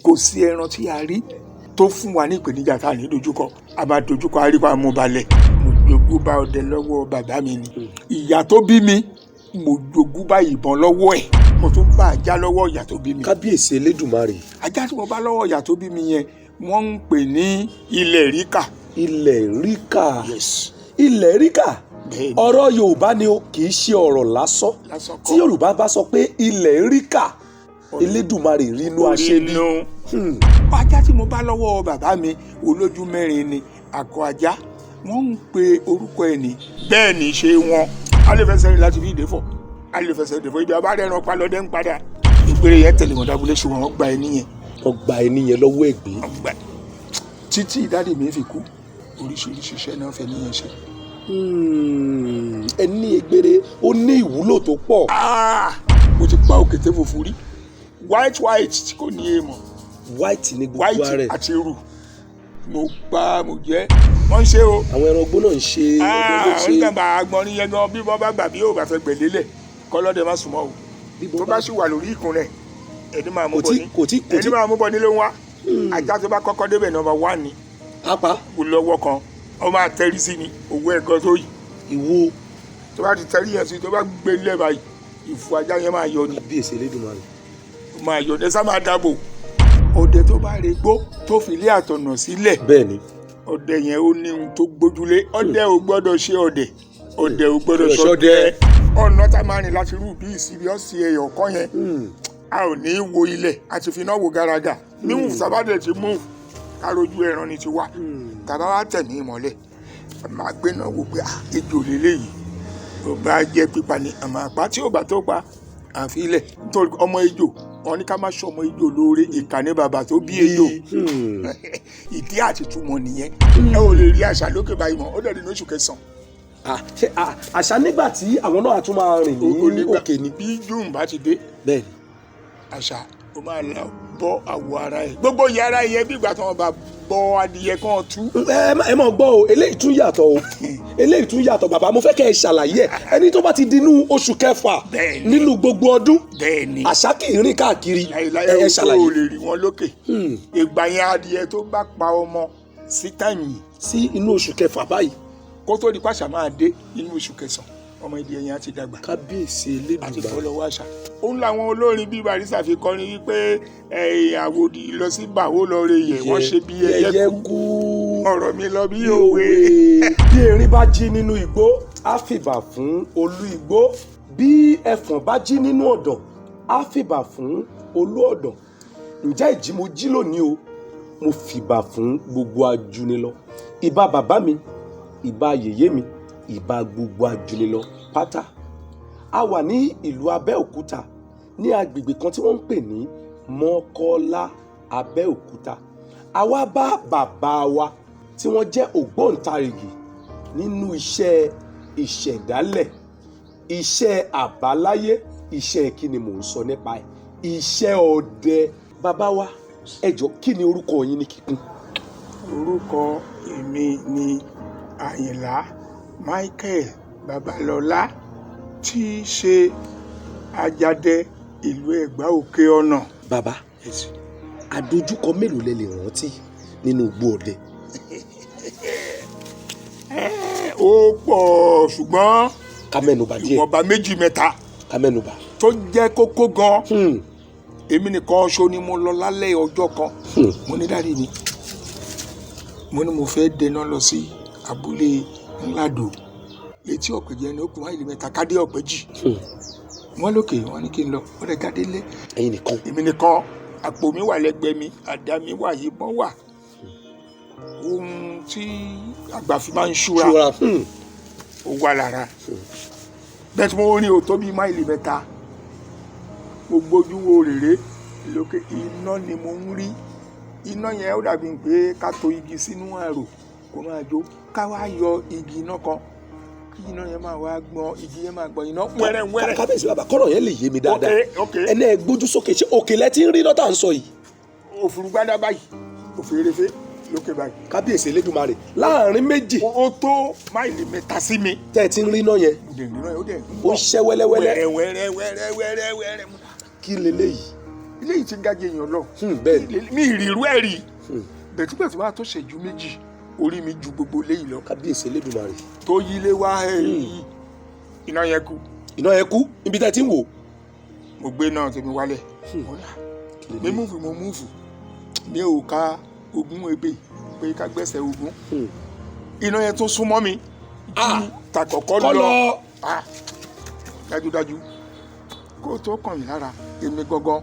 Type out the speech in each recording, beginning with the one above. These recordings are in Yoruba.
kò sí ẹran tí a rí tó fún wa ní ìpèníjà tá à ní dojúkọ a bá dojúkọ àríwá mú balẹ̀. Mo jogún bá ọdẹ lọ́wọ́ bàbá mi ni. Ìyá tó bí mi mo jogún bá ìbọn lọ́wọ́ ẹ̀. Mo tún bá ajá lọ́wọ́ ìyá tó bí mi. Kábíyèsí Elédùmarè. Ajá tí mo bá lọ́wọ́ ìyá tó bí mi yẹn wọ́n ń pè ní ilẹ̀ ríkà. Ilẹ̀ ríkà. Yes. Ilẹ̀ ríkà. Bẹ́ẹ̀ni. Ọ̀rọ̀ Yorùbá ni o, kì í ṣe ọ̀rọ̀ lásán. Lásán kọ́. Tí Yorùbá bá sọ pé ilẹ̀ ríkà, Elédùmarè rínú aṣebi. Ajá tí mo bá lọ́wọ́ bàbá mi olójú mẹ́rin ni akọ ajá. Wọ́n ń pe orúkọ ẹ̀ ní bẹ́ẹ̀ ni ṣe wọn. A lè fẹsẹ̀ rìn láti fi ìdè fọ̀. A lè fẹsẹ̀ ìdè fọ̀ ibi ọba rẹ̀ ràn pa lọ́dẹ ń padà. Ìpèrè yẹn tẹ̀lé wọn dábúlé ṣùgbọ́n wọ́n gba ẹni yẹn. Wọ́n gba ẹni yẹn lọ́wọ́ ẹ̀gbẹ́. Títí ìdádì mi fi kú oríṣiríṣi iṣẹ́ náà fẹ́ níyẹn ṣe. Ẹni egbére ó ní ìwúlò tó pọ̀. Mo ti pa òkété funfun rí white tí kò ní èèmọ̀. White ni gbogbo ara White rẹ̀. àti irú mo pa mo jẹ wọ́n ń ṣe o. Àwọn ẹranko náà ń ṣe. Wọ́n ń dàgbà agbọ̀nrín yẹn gan bí wọ́n bá gbà bí yóò bá fẹ́ gbẹ̀lélẹ̀ kọ́lọ́dẹ má súnmọ́ o. Tó bá sì wà lórí ìkùn rẹ̀ ẹni máa mú bọ̀ ní ẹni máa mú bọ̀ nílé wa. Ajá tó bá kọ́kọ́ débẹ̀ nọ́mbà 1 ni. Apá. Kò lọ́wọ́ kan ó máa tẹ́rí sí ni owó ẹ̀gọ́ tó yìí. Ìwo. Tó bá ti tẹ́rí yẹn sí tó bá gbé lẹ́ báyìí ìfù ajá yẹn máa yọ ni. Kábíyèsí Elédùmarè. Máa yọ ní sá máa dáàbò. Ọdẹ tó bá regbó tó fi ilé àtọ̀nà sílẹ̀. Bẹ́ẹ̀ni. Ọdẹ yẹn ó ní ohun tó gbójúlé. Ọdẹ ò gbọ́dọ̀ ṣe ọdẹ. Ọdẹ ò gbọ́dọ̀ ṣọdẹ. Ọ̀nà tá a máa rìn láti rú bí ìsibí ọ̀sì ẹ̀yọ̀ kan yẹn. A ò ní wo ilẹ̀ àti fi iná wo garaga. Mímú sábàdẹ̀ ti mú károjú ẹran ni ti wà. Tàbá wá tẹ̀ ní ìmọ́lẹ̀. Màá gbé náà wò pé ejò lélẹ́yìí. Tó bá jẹ́ pípa ni àmọ́ àpá tí ò bá tó pa àfilẹ̀. Nítorí ọmọ ejò wọ́n ní ká má ṣe ọmọ ejò lóore ìkànnì bàbá tó bí ejò. Ìdí àti túmọ̀ nìyẹn. Ẹ ò lè rí àṣà lókè báyìí mọ́ ó dẹ̀ ní oṣù kẹsàn-án. Àṣà nígbà tí àwọn náà tún máa rìn ní òkè ni. Bí June bá ti dé. Bẹ́ẹ̀ni. Àṣà ó máa la bọ́ àwọ̀ ara ẹ̀. Gbogbo yàrá yẹn bí ìgbà tí wọ́n bá bọ́ adìyẹ kan tú. Ẹ mọ̀ gbọ́ o, eléyìí tún yàtọ̀ o. Eléyìí tún yàtọ̀ bàbá mo fẹ́ kẹ́ ẹ ṣàlàyé ẹ̀. Ẹni tó bá ti dinú oṣù kẹfà nínú gbogbo ọdún. Bẹ́ẹ̀ni. Àṣà kì í rìn káàkiri. Ẹ ṣàlàyé. O lè rí wọn lókè. Ìgbà yẹn adìyẹ tó bá pa ọmọ sí táìmì. Sí inú oṣù kẹfà báyìí. Kó tó di pàṣà máa dé inú oṣù kẹsàn-án ọmọ ìdí ẹ̀yìn á ti dàgbà. Kábíyèsí Elédùmarè. Àti fọlọ́wọ́ àṣà. Òun làwọn olórin bíi Barrister fi kọrin wípé àwòdì lọ sí bàwó lọ rè yẹ wọ́n ṣe bí ẹyẹ kú. Ọ̀rọ̀ mi lọ bí òwe. Bí erin bá jí nínú igbó á fìbà fún olú igbó. Bí ẹfọ̀n bá jí nínú ọ̀dàn á fìbà fún olú ọ̀dàn. Ǹjẹ́ ìjí mo jí lónìí o mo fìbà fún gbogbo ajúnilọ. Ìbà bàbá mi, ìbà yèyé mi, ìbà gbogbo ajúnilọ pátá. A wà ní ìlú Abẹ́òkúta ní agbègbè kan tí wọ́n ń pè ní Mọ́kọ́lá Abẹ́òkúta. A wá bá bàbá wa tí wọ́n jẹ́ ògbóǹtarìgì nínú iṣẹ́ ìṣẹ̀dálẹ̀, iṣẹ́ àbáláyé, iṣẹ́ kí ni mò ń sọ nípa ẹ̀, iṣẹ́ ọdẹ. Bàbá wa ẹ jọ̀ọ́ kí ni orúkọ yín ní kíkún? Orúkọ èmi ni Àyìnlá Michael Babalọ́lá tí í ṣe Ajádẹ ìlú Ẹ̀gbá Òkè Ọ̀nà. Bàbá àdójúkọ mélòó lẹ lè rántí nínú igbó ọdẹ? Ó pọ̀ ṣùgbọ́n ká mẹ́nubà díẹ̀. ìwọ̀nba méjì mẹ́ta ká mẹ́nubà. tó jẹ́ kókó gan. Èmi nìkan ṣo ni mo lọ lálẹ́ ọjọ́ kan. Mo ní dáàdi mi mo ní mo fẹ́ dènà lọ sí abúlé ńládò létí ọ̀pẹ̀jẹ̀ ní okùn máìlì mẹ́ta kádé ọ̀pẹ̀jì. Wọ́n lókè wọ́n ní kí n lọ wọ́n lè jáde lé. Ẹ̀yin nìkan. Èmi nìkan àpò mi wà lẹ́gbẹ̀ẹ́ mi àdá mi wà ìbọn wà. Ohun tí àgbà fi máa ń ṣúra ó wà lára. Bẹ́ẹ̀ tí mo rí o tó bí máìlì mẹ́ta mo gbójú wo rèrè lókè iná ni mo ń rí. Iná yẹn ó dàbí pé ká to igi sínú àrò kó máa jó ká wá yọ igi iná kan kí iná yẹn máa wá gbọ́n igi yẹn máa gbọ́n iná wẹ́rẹ́. Kábíyèsí bàbá kọ́rọ̀ yẹn lè yé mi dáadáa. Okay. Ẹni ẹ gbójú sókè ṣé òkè lẹ ti ń rí lọ́tà ń sọ yìí? Òfurufú báyìí òfurufú lókè báyìí. Kábíyèsí Elédùmarè láàrin méjì. Ó tó máìlì mẹ́ta sí mi. Tẹ́ ẹ ti ń rí iná yẹn. Ó ń ṣẹ́ wẹ́lẹ́wẹ́lẹ́. wẹ́rẹ́. Kí leléyìí? ilé yìí ti ń gájẹ èèyàn lọ bẹ́ẹ̀ ni. mi ìrírú ẹ̀ rí bẹ̀túbẹ̀ tí wàá tó ṣẹ́jú méjì orí mi ju gbogbo léyìí lọ kábíyèsí Elédùmarè. tó yí lé wá iná yẹn kú iná yẹn kú níbi tẹ́ ẹ ti ń wò. mo gbé náà tèmi wálẹ̀ mi múfù mi ò ká ogún ebè pé ká gbẹ́sẹ̀ ogún iná yẹn tó súnmọ́ mi takọ̀kọ́ lọ dájúdájú kó tó kàn mí lára èmi gangan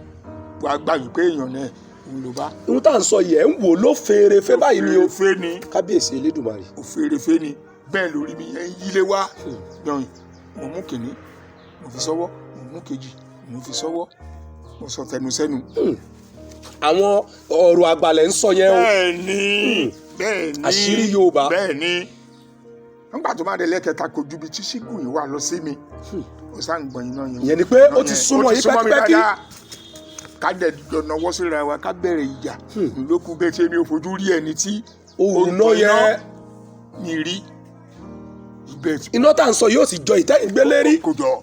wàá gbà wípé èèyàn náà ń lò bá. ohun tá à ń sọ yẹ ń wò ló fèrèfé báyìí ni o. òfèrèfé ni kábíyèsí Elédùmarè. òfèrèfé ni bẹ́ẹ̀ lórí mi yẹn yílé wá yọ̀yìn mo mú kìíní mo fi sọ́wọ́ mo mú kejì mo fi sọ́wọ́ mo sọ tẹnu sẹ́nu. àwọn ọ̀rọ̀ àgbàlẹ̀ ń sọ yẹn o. bẹ́ẹ̀ ni àṣírí Yorùbá. bẹ́ẹ̀ ni nígbà tó máa dé lẹ́kẹ̀ẹ́ta kò ju ibi tí ṣígùn yìí wà lọ sí mi ó sá ń gbọ̀n iná yẹn. ìyẹn ni pé ó ti súnmọ́ yín pẹ́kípẹ́kí. ká dẹ̀ dọ̀nàwọ́ síra wa ká bẹ̀rẹ̀ ìjà lókun bẹ́ẹ̀ tí èmi ò fojú rí ẹni tí òun náà yẹ ní rí iná tá à ń sọ yóò sì jọ ìtẹ́ ìgbélérí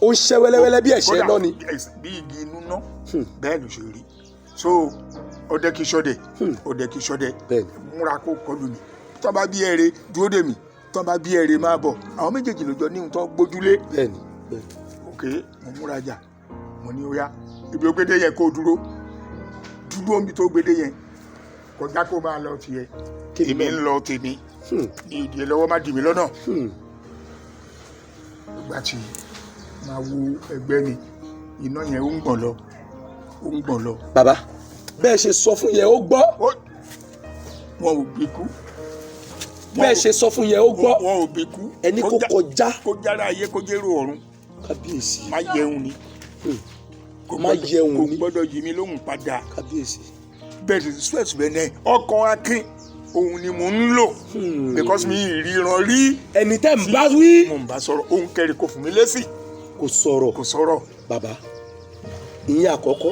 ó ń ṣẹ́ wẹ́lẹ́wẹ́lẹ́ bí ẹ̀ṣẹ́ náà ni. bí igi inú náà bẹ́ẹ̀ ló ṣe rí so ọdẹ kì í ṣọdẹ múra kó kọlù mi tó bá bí ẹrẹ dúró dè mí tó bá bí ẹrẹ máa bọ̀ àwọn méjèèjì ló jọ ní ohun tó gbójúlé. bẹ́ẹ̀ni. ok mo múra jà mo ní ó yá ibi ó gbédé yẹn kó dúró omi tó gbédé yẹn kọjá kó máa lọ tiẹ̀ èmi ń lọ tèmi ní ìdí lọ́wọ́ má dì mí lọ́nà. ìgbà tí máa wo ẹgbẹ́ mi iná yẹn ó ń gbọ̀n lọ. bàbá bẹ́ẹ̀ ṣe sọ fún yẹn ó gbọ́. wọn ò bí kú. bẹ́ẹ̀ ṣe sọ fún yẹn ó gbọ́. wọn ò bí kú. ẹni kó kọjá. kó jára ayé kó jẹ́rò ọ̀run. kábíyèsí. má yẹun ni. má yẹun ni. kò gbọ́dọ̀ yí mi lóhùn padà. kábíyèsí. bẹ́ẹ̀ sì sweat bẹ́ẹ̀ náà ọkàn akin òun ni mò ń lò. because mi ìríran rí. ẹni tẹ́ ń bá wí. mo ń bá sọ̀rọ̀ òun kẹrì kò fún mi lésì. kò sọ̀rọ̀. bàbá ìyẹn àkọ́kọ́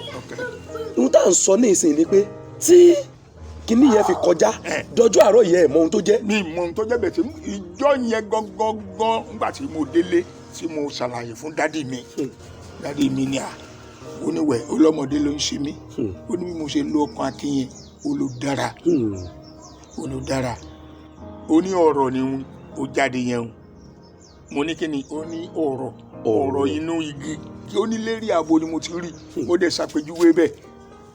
ohun tá à ń sọ ní ìsìn ni pé tí kinní yẹn fi kọjá dọjọ́ àárọ̀ yẹn mọ ohun tó jẹ́. mi mọ ohun tó jẹ́ bẹ́ẹ̀ tí ìjọ yẹn gangan nígbà tí mo délé tí mo ṣàlàyé fún dádì mi ni oníwẹ̀ ọlọ́mọdé ló ń ṣe mí ó ní bí mo ṣe lo ọkàn akínyẹn olùdára ó ní ọ̀rọ̀ ni ó jáde yẹn mo ní kí ni ó ní ọ̀rọ̀ inú igi kí ó ní lérí ààbò ni mo ti rí mo dẹ̀ ṣàpèjúwe bẹ́ẹ̀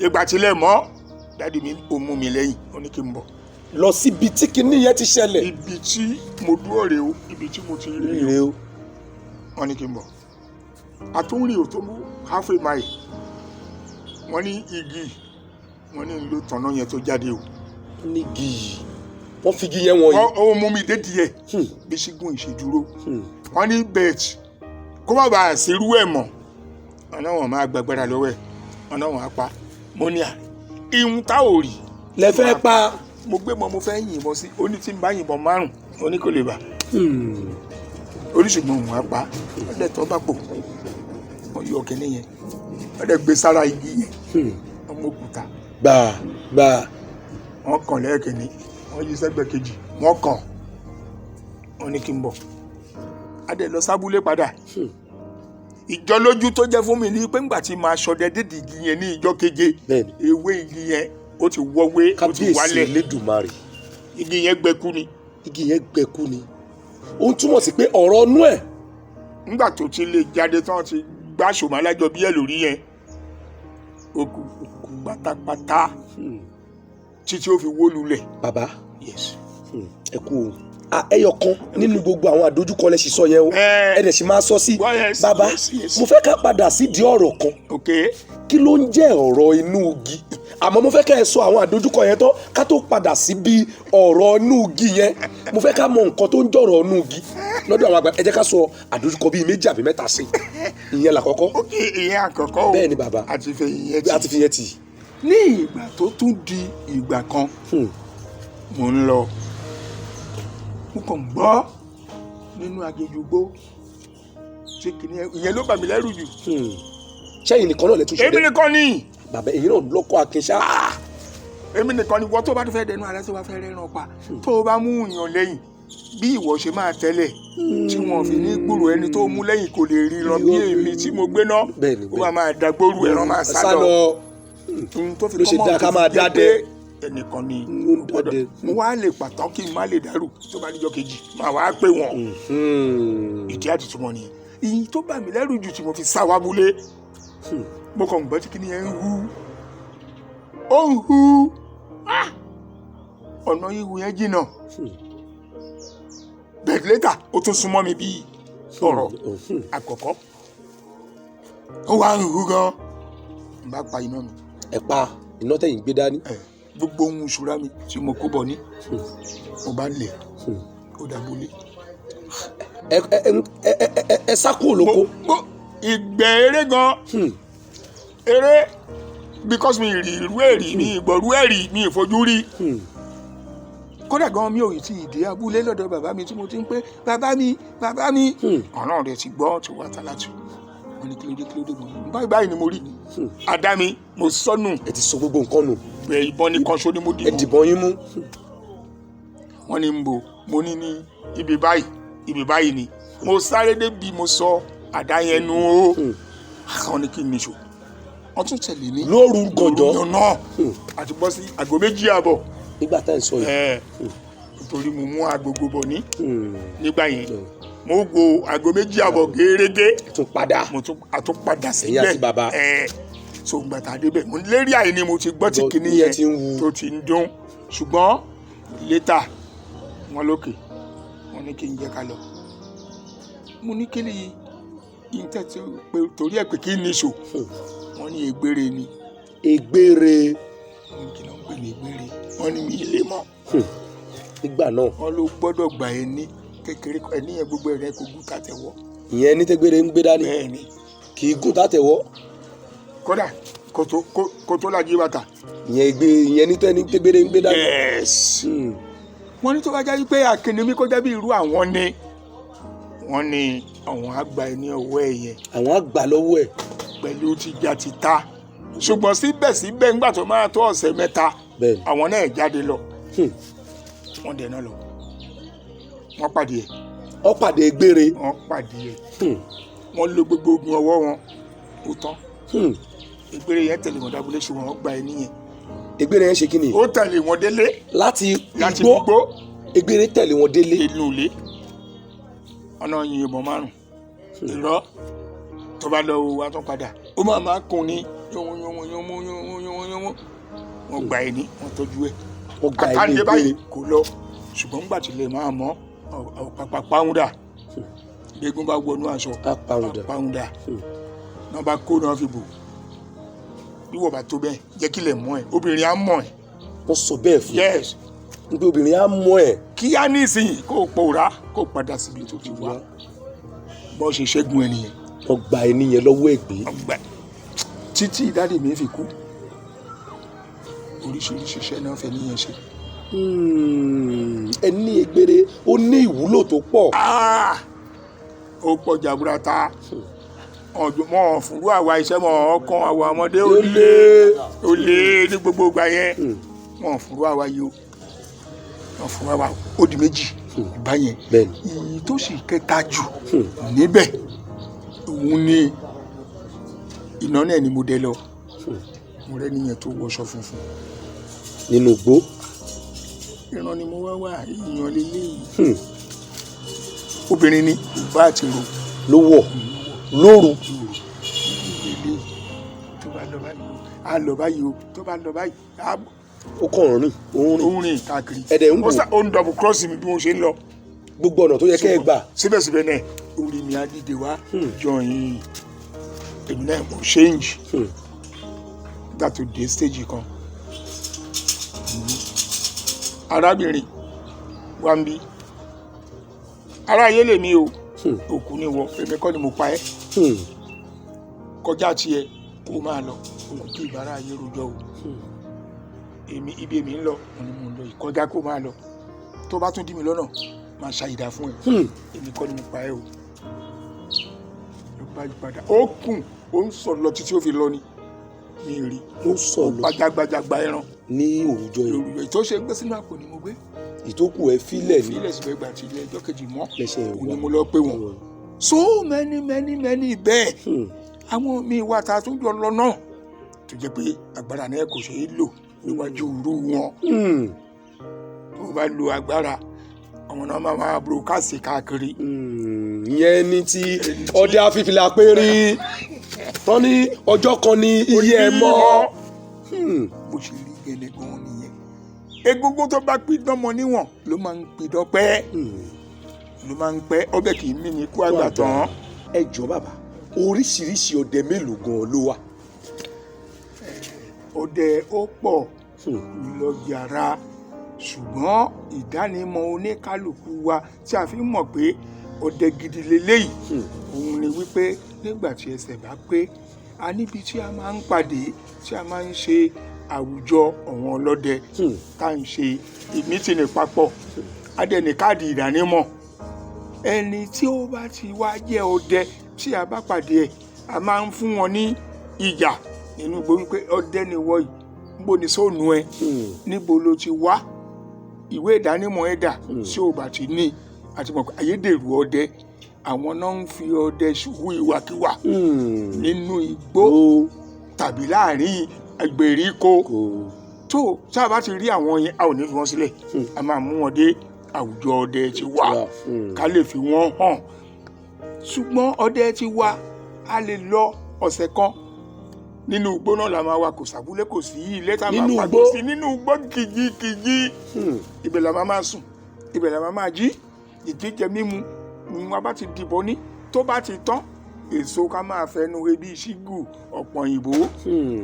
ìgbà tílẹ̀ mọ́ dádì mi ò mú mi lẹ́yìn ó ní kí n bọ̀. lọ síbi tí kinní yẹn ti ṣẹlẹ̀. ibi tí mo dúró rèé o ibi tí mo ti rí rèé o wọ́n ní kí n bọ̀ àtúnrìn ò tó mú half a mile wọ́n ní igi wọ́n ní ló tọ̀nà yẹn tó jáde o. ní igi wọ́n fi igi yẹn wọ̀nyí. ó mú mi dédìí ẹ̀ bí ṣígun ìṣèdúró wọ́n ní bẹ́ẹ̀tì kó má bàa ṣerú ẹ̀ mọ́ ọ̀nà wọn máa gbàgbára lọ́wọ́ ẹ̀ ọ̀nà wọn á pa mo ní ihun tá ò rí. lẹ fẹ́ pa. mo gbé mọ mo fẹ́ yìnbọn sí ó ní tí n bá yìnbọn 5 ó ní kò lè bà. oríṣìígbọ̀n òun á pa ọ̀dẹ̀ tó bá pò wọ́n yọ ọ̀kẹ́ nìyẹn ọ̀dẹ̀ gbé sára igi yẹn wọ́n mú òkúta. gbà. wọ́n kàn lẹ́ẹ̀kẹ́ni wọ́n yí sẹ́gbẹ̀ kejì wọ́n kàn wọ́n ní kí n bọ̀ adé lọ sábúlé padà. ìjọ lójú tó jẹ́ fún mi ní pé ńgbà tí màá ṣọdẹ dédì igi yẹn ní ìjọ keje ewé igi yẹn ó ti wọ́wé ó ti wálẹ̀. kábíyèsí Elédùmarè. igi yẹn gbẹkú ni. ó ń túmọ̀ sí pé ọ̀rọ̀ ọnú ẹ̀. ńgbà tó ti lè jáde tán ti gbá ṣòmọ́ alájọ bí ẹ̀ lórí yẹn ó kú pátápátá títí ó fi wó lulẹ̀. bàbá yes. ẹ kú o ẹyọ kan nínú gbogbo àwọn àdójúkọ lẹ sì sọ yẹn o ẹ dẹ̀ sì máa sọ sí. bàbá mo fẹ́ ká padà sídìí ọ̀rọ̀ kan. kí ló ń jẹ́ ọ̀rọ̀ inú igi àmọ́ mo fẹ́ ká ẹ sọ àwọn àdójúkọ yẹn tán ká tó padà sí bí ọ̀rọ̀ inú igi yẹn mo fẹ́ ká mọ nǹkan tó ń jọ̀rọ̀ inú igi lọ́dọ̀ àwọn àgbà ẹ jẹ́ ká sọ àdójúkọ bíi 2 àbí 3 sí ìyẹn làkọ́kọ́. ìyẹn àkọ́kọ́ o bẹ́ẹ̀ ni bàbá àti fi yẹn tì. ní ìgbà tó tún di ìgbà kan mò ń lọ mo kàn gbọ́ nínú aginjù gbó ṣé kìnìún ìyẹn ló bà mí lẹ́rù jù. sẹ́yìn nìkan náà lè tún ṣe èmi nìkan ni. bàbá èyí náà lọ́kọ́ akínṣá. èmi nìkan ni wọ́n tó bá tó fẹ́ dẹnu ààrẹ tó bá fẹ́ rẹ́ràn pa tó o bá mú yàn lẹ́yìn bí ìwọ ṣe máa tẹ́lẹ̀ tí wọ́n fi ní gbòòrò ẹni tó mú lẹ́yìn kò lè ríran bí èmi tí mo gbé náà ó máa dàgbòrú ẹran máa sá lọ. ohun tó fi ló ṣe kọ́mọ̀ dá ká tó fi máa jẹ́ dádẹ. pé ẹnìkan ni Ló ń dádẹ. mo wá lè pàtó kí n má lè dárò tó bá níjọ́ kejì máa wá pé wọn ìdí àtìtúmọ̀ nìyẹn ìyí tó bà mí lẹ́rù jù tí mo fi sá wá bulé mo kàn gbọ́ tí kí ni ẹ ń hu ó ń hu ọ̀nà ìhù yẹn jìnnà bẹ́ẹ̀ lẹ́tà ó tún súnmọ́ mi bíi ọ̀rọ̀ àkọ́kọ́ ó wá ń hu gan n bá pa iná mi ẹ pa iná tẹ̀yìn gbé dání. gbogbo ohun ìṣúra mi tí mo kó bọ̀ ní mo bá lẹ̀ ó dàbólé. ẹ sá kúrò lóko. ìgbẹ́ eré gan eré because mi rí irú ẹ̀rí mi ìgbọ̀rú ẹ̀rí mi ìfojú rí kódà gan mi ò tí ì dé abúlé lọ́dọ̀ bàbá mi tí mo ti ń pé bàbá mi ọ̀nà rẹ̀ ti gbọ́ ti wá ta láti wọn ní kílódé mọ́ báyìí ni mo rí àdá mi mo sọnù. ẹ ti sọ gbogbo nǹkan nù. ìbọn ní kan ṣó ni mo dì ẹ dìbọn yín mú. wọ́n ní ń bò mo ní ní ibi báyìí ni mo sáré débi mo sọ àdá yẹn nù ó àwọn ní kí n níṣó wọ́n tún tẹ̀lé ní lóru gànjọ́ náà àti bọ́ sí aago 2:00 nígbà tá ẹ sọ yìí. nítorí mo mú agogo bọ̀ ní nígbà yẹn mo go aago 2:00 gẹ́gẹ́ tún padà àtún padà síbẹ̀ ẹ̀yin àti bàbá. so gbàtà débẹ̀ mo lérí àyè ni mo ti gbọ́ tí kinní yẹn tó ti ń dún ṣùgbọ́n létà wọn lókè wọn ní kí n jẹ́ ká lọ mo ní kí ni ìtẹ́ tí pé torí ẹ̀ pé kí ní ṣò wọ́n ní ègbére ni. ègbére. kí ló ń pè ní ègbére wọ́n ní mi ilé mọ́. nígbà náà. wọ́n ló gbọ́dọ̀ gbà ẹ ní kékeré ẹni yẹn gbogbo ẹ̀rẹ́ kò gún tàtẹ̀wọ́. ìyẹn ní tẹ́gbére ń gbé dání. bẹ́ẹ̀ni. kì í gún tàtẹ̀wọ́. kódà kó tó lají bàtà. ìyẹn ní tẹ́gbére ń gbé dání. yes. wọ́n ní tó bá jáde pé àkìní mi kó jẹ́ bí irú àwọn ni wọ́n ní àwọn àgbà ẹ ní ọwọ́ ẹ yẹn. àwọn àgbà lọ́wọ́ ẹ̀. pẹ̀lú tìjà tìta ṣùgbọ́n síbẹ̀síbẹ̀ ńgbà tó máa tó ọ̀sẹ̀ 3 àwọn náà jáde lọ wọ́n dẹ̀ náà lọ wọ́n pàdé ẹ̀. wọ́n pàdé ègbére. wọ́n pàdé ẹ̀ wọ́n lo gbogbo ogun ọwọ́ wọn ó tán ègbére yẹn tẹ̀lé wọn dábúlé ṣùgbọ́n wọ́n gba ẹ níyẹn. ègbére yẹn ṣe kí ni. ó tẹ̀lé wọn délé. láti igbó ègbére tẹ̀lé wọn délé. inú ilé ọ̀nà yìnbọn 5 ìrọ́ tó bá lọ wá tán padà ó máa kún ní yánwó wọ́n gba ẹni wọ́n tọ́jú ẹ̀ àkàndé báyìí kò lọ ṣùgbọ́n gbà tí lè máa mọ́ ọ̀pàpà pàwùdà gbégún bá wọnú aṣọ pàwùdà náà bá kó náà fi bò bí wọ́n bá tó bẹ́ẹ̀ jẹ́ kí lè mọ́ ẹ̀ obìnrin á mọ̀ ẹ̀. wọ́n sọ bẹ́ẹ̀ fún yes nígbà obìnrin á mọ̀ ẹ̀. kí á ní ìsinyìí kó o pòórá kó o padà síbi tó ti wá bọ́ ṣe ṣẹ́gun ẹ̀ nìyẹn. wọ́n gba ẹni yẹn lọ́wọ́ ègbé. títí ìdádì mi fi kú oríṣiríṣi iṣẹ́ náà fẹ́ níyẹn ṣe. ẹni ègbére ó ní ìwúlò tó pọ̀. ó pọ̀ jaburata mọ̀ fúnrú àwa iṣẹ́ mọ̀ ọkàn àwa ọmọdé ó lé ní gbogbo ìgbà yẹn mọ̀ fúnrú àwa yìí ó mọ̀ fúnrú àwa ó di méjì báyẹn èyí tó sì kẹta jù níbẹ̀ òun ni iná náà ni mo dé lọ mo rẹ́ níyẹn tó wọṣọ funfun. nínú igbó. ìran ni mo wá wá èèyàn lélẹ́yìí obìnrin ni ìbá àti ro ló wọ̀ lóru. tó bá lọ báyìí á lọ báyìí o tó bá lọ báyìí á. ó kàn rìn òun rìn káàkiri. ẹ̀dẹ̀ ń wò ó ń double cross mi bí mo ṣe ń lọ. gbogbo ọ̀nà tó yẹ kẹ́ ẹ gbà. síbẹ̀síbẹ̀ náà orí mi á dìde wá jọyìn èmi náà mo change nígbà tó dé stage kan arábìnrin wa ń bí ará ayé lèmi o òkú ni wọ èmi kọ́ ni mo pa ẹ́ kọjá tiẹ̀ kó máa lọ òkú kí ìbára ayé rojọ́ o èmi ibi èmi ń lọ mo ní mo ń lọ ìkọjá kó máa lọ tó bá tún dí mi lọ́nà máa ṣàyídá fún ẹ èmi kọ́ ni mo pa ẹ́ o ló bá yí padà ó kùn ó ń sọ lọ títí ó fi lọ ni mi rí ó sọ lọ gbajàgbajàgba ẹran ní òrùjọ yìí òrùjọ tó ṣe gbé sínú àpò ni mo gbé ìtókù ẹ fílẹ̀ ní fílẹ̀ síbẹ̀ gbà tí ilé ẹjọ́ kejì mọ́ lẹ́sẹ̀ òun ni mo lọ pé wọn so many bẹ́ẹ̀ àwọn míì wà tá a tún jọ lọ náà tó jẹ́ pé agbára náà kò ṣeé lò níwájú irú wọn. tó bá lo agbára àwọn náà máa broadcast káàkiri. ìyẹn ni ti ọdẹ afífìlà péré tán ní ọjọ́ kan ní iye ẹ̀ mọ́. bó ṣe rí gẹ́lẹ́ gan nìyẹn. egungun tó bá pidán mọ níwọ̀n ló máa ń pidán pẹ́ ló máa ń pẹ́ ọbẹ̀ kì í mí ní ikú àgbà tán. ẹ jọ bàbá oríṣiríṣi ọdẹ mélòó gan ló wà. ọdẹ ó pọ̀ lọ yàrá ṣùgbọ́n ìdánimọ̀ oníkálukú wa tí a fi mọ̀ pé ọdẹ gidi leléyìí òun ni wípé nígbà tí ẹsẹ̀ bá pé a níbi tí a máa ń pàdé tí a máa ń ṣe àwùjọ àwọn ọlọ́dẹ tá à ń ṣe ìmítìnì papọ̀ adẹni káàdì ìdánimọ̀ ẹni tí ó bá ti wá jẹ́ ọdẹ tí a bá pàdé ẹ̀ a máa ń fún wọn ní ìjà nínú gbogbo wípé ọdẹ ni wọ́n yìí níbo ni sóònù ẹ níbo ló ti wá ìwé ìdánimọ̀ ẹ̀ dà tí ò bá ti ní àti mọ̀ pé ayédèrú ọdẹ àwọn náà ń fi ọdẹ hu ìwàkiwà nínú igbó tàbí láàrin ìgbèríko tó tá a bá ti rí àwọn yẹn a ò ní fi wọn sílẹ̀ a máa mú wọn dé àwùjọ ọdẹ ti wá ká lè fi wọn hàn ṣùgbọ́n ọdẹ ti wá a lè lọ ọ̀sẹ̀ kan nínú igbó náà la máa wà kò sàbúlé kò sí ilé tá a máa pàdé sí nínú igbó kìjikìji ibẹ̀ la máa sùn ibẹ̀ la máa jí ìjíjẹ mímu ni wọn bá ti dìbò ní tó bá ti tán èso ká máa fẹnu ebi ṣígù ọ̀pọ̀ òyìnbó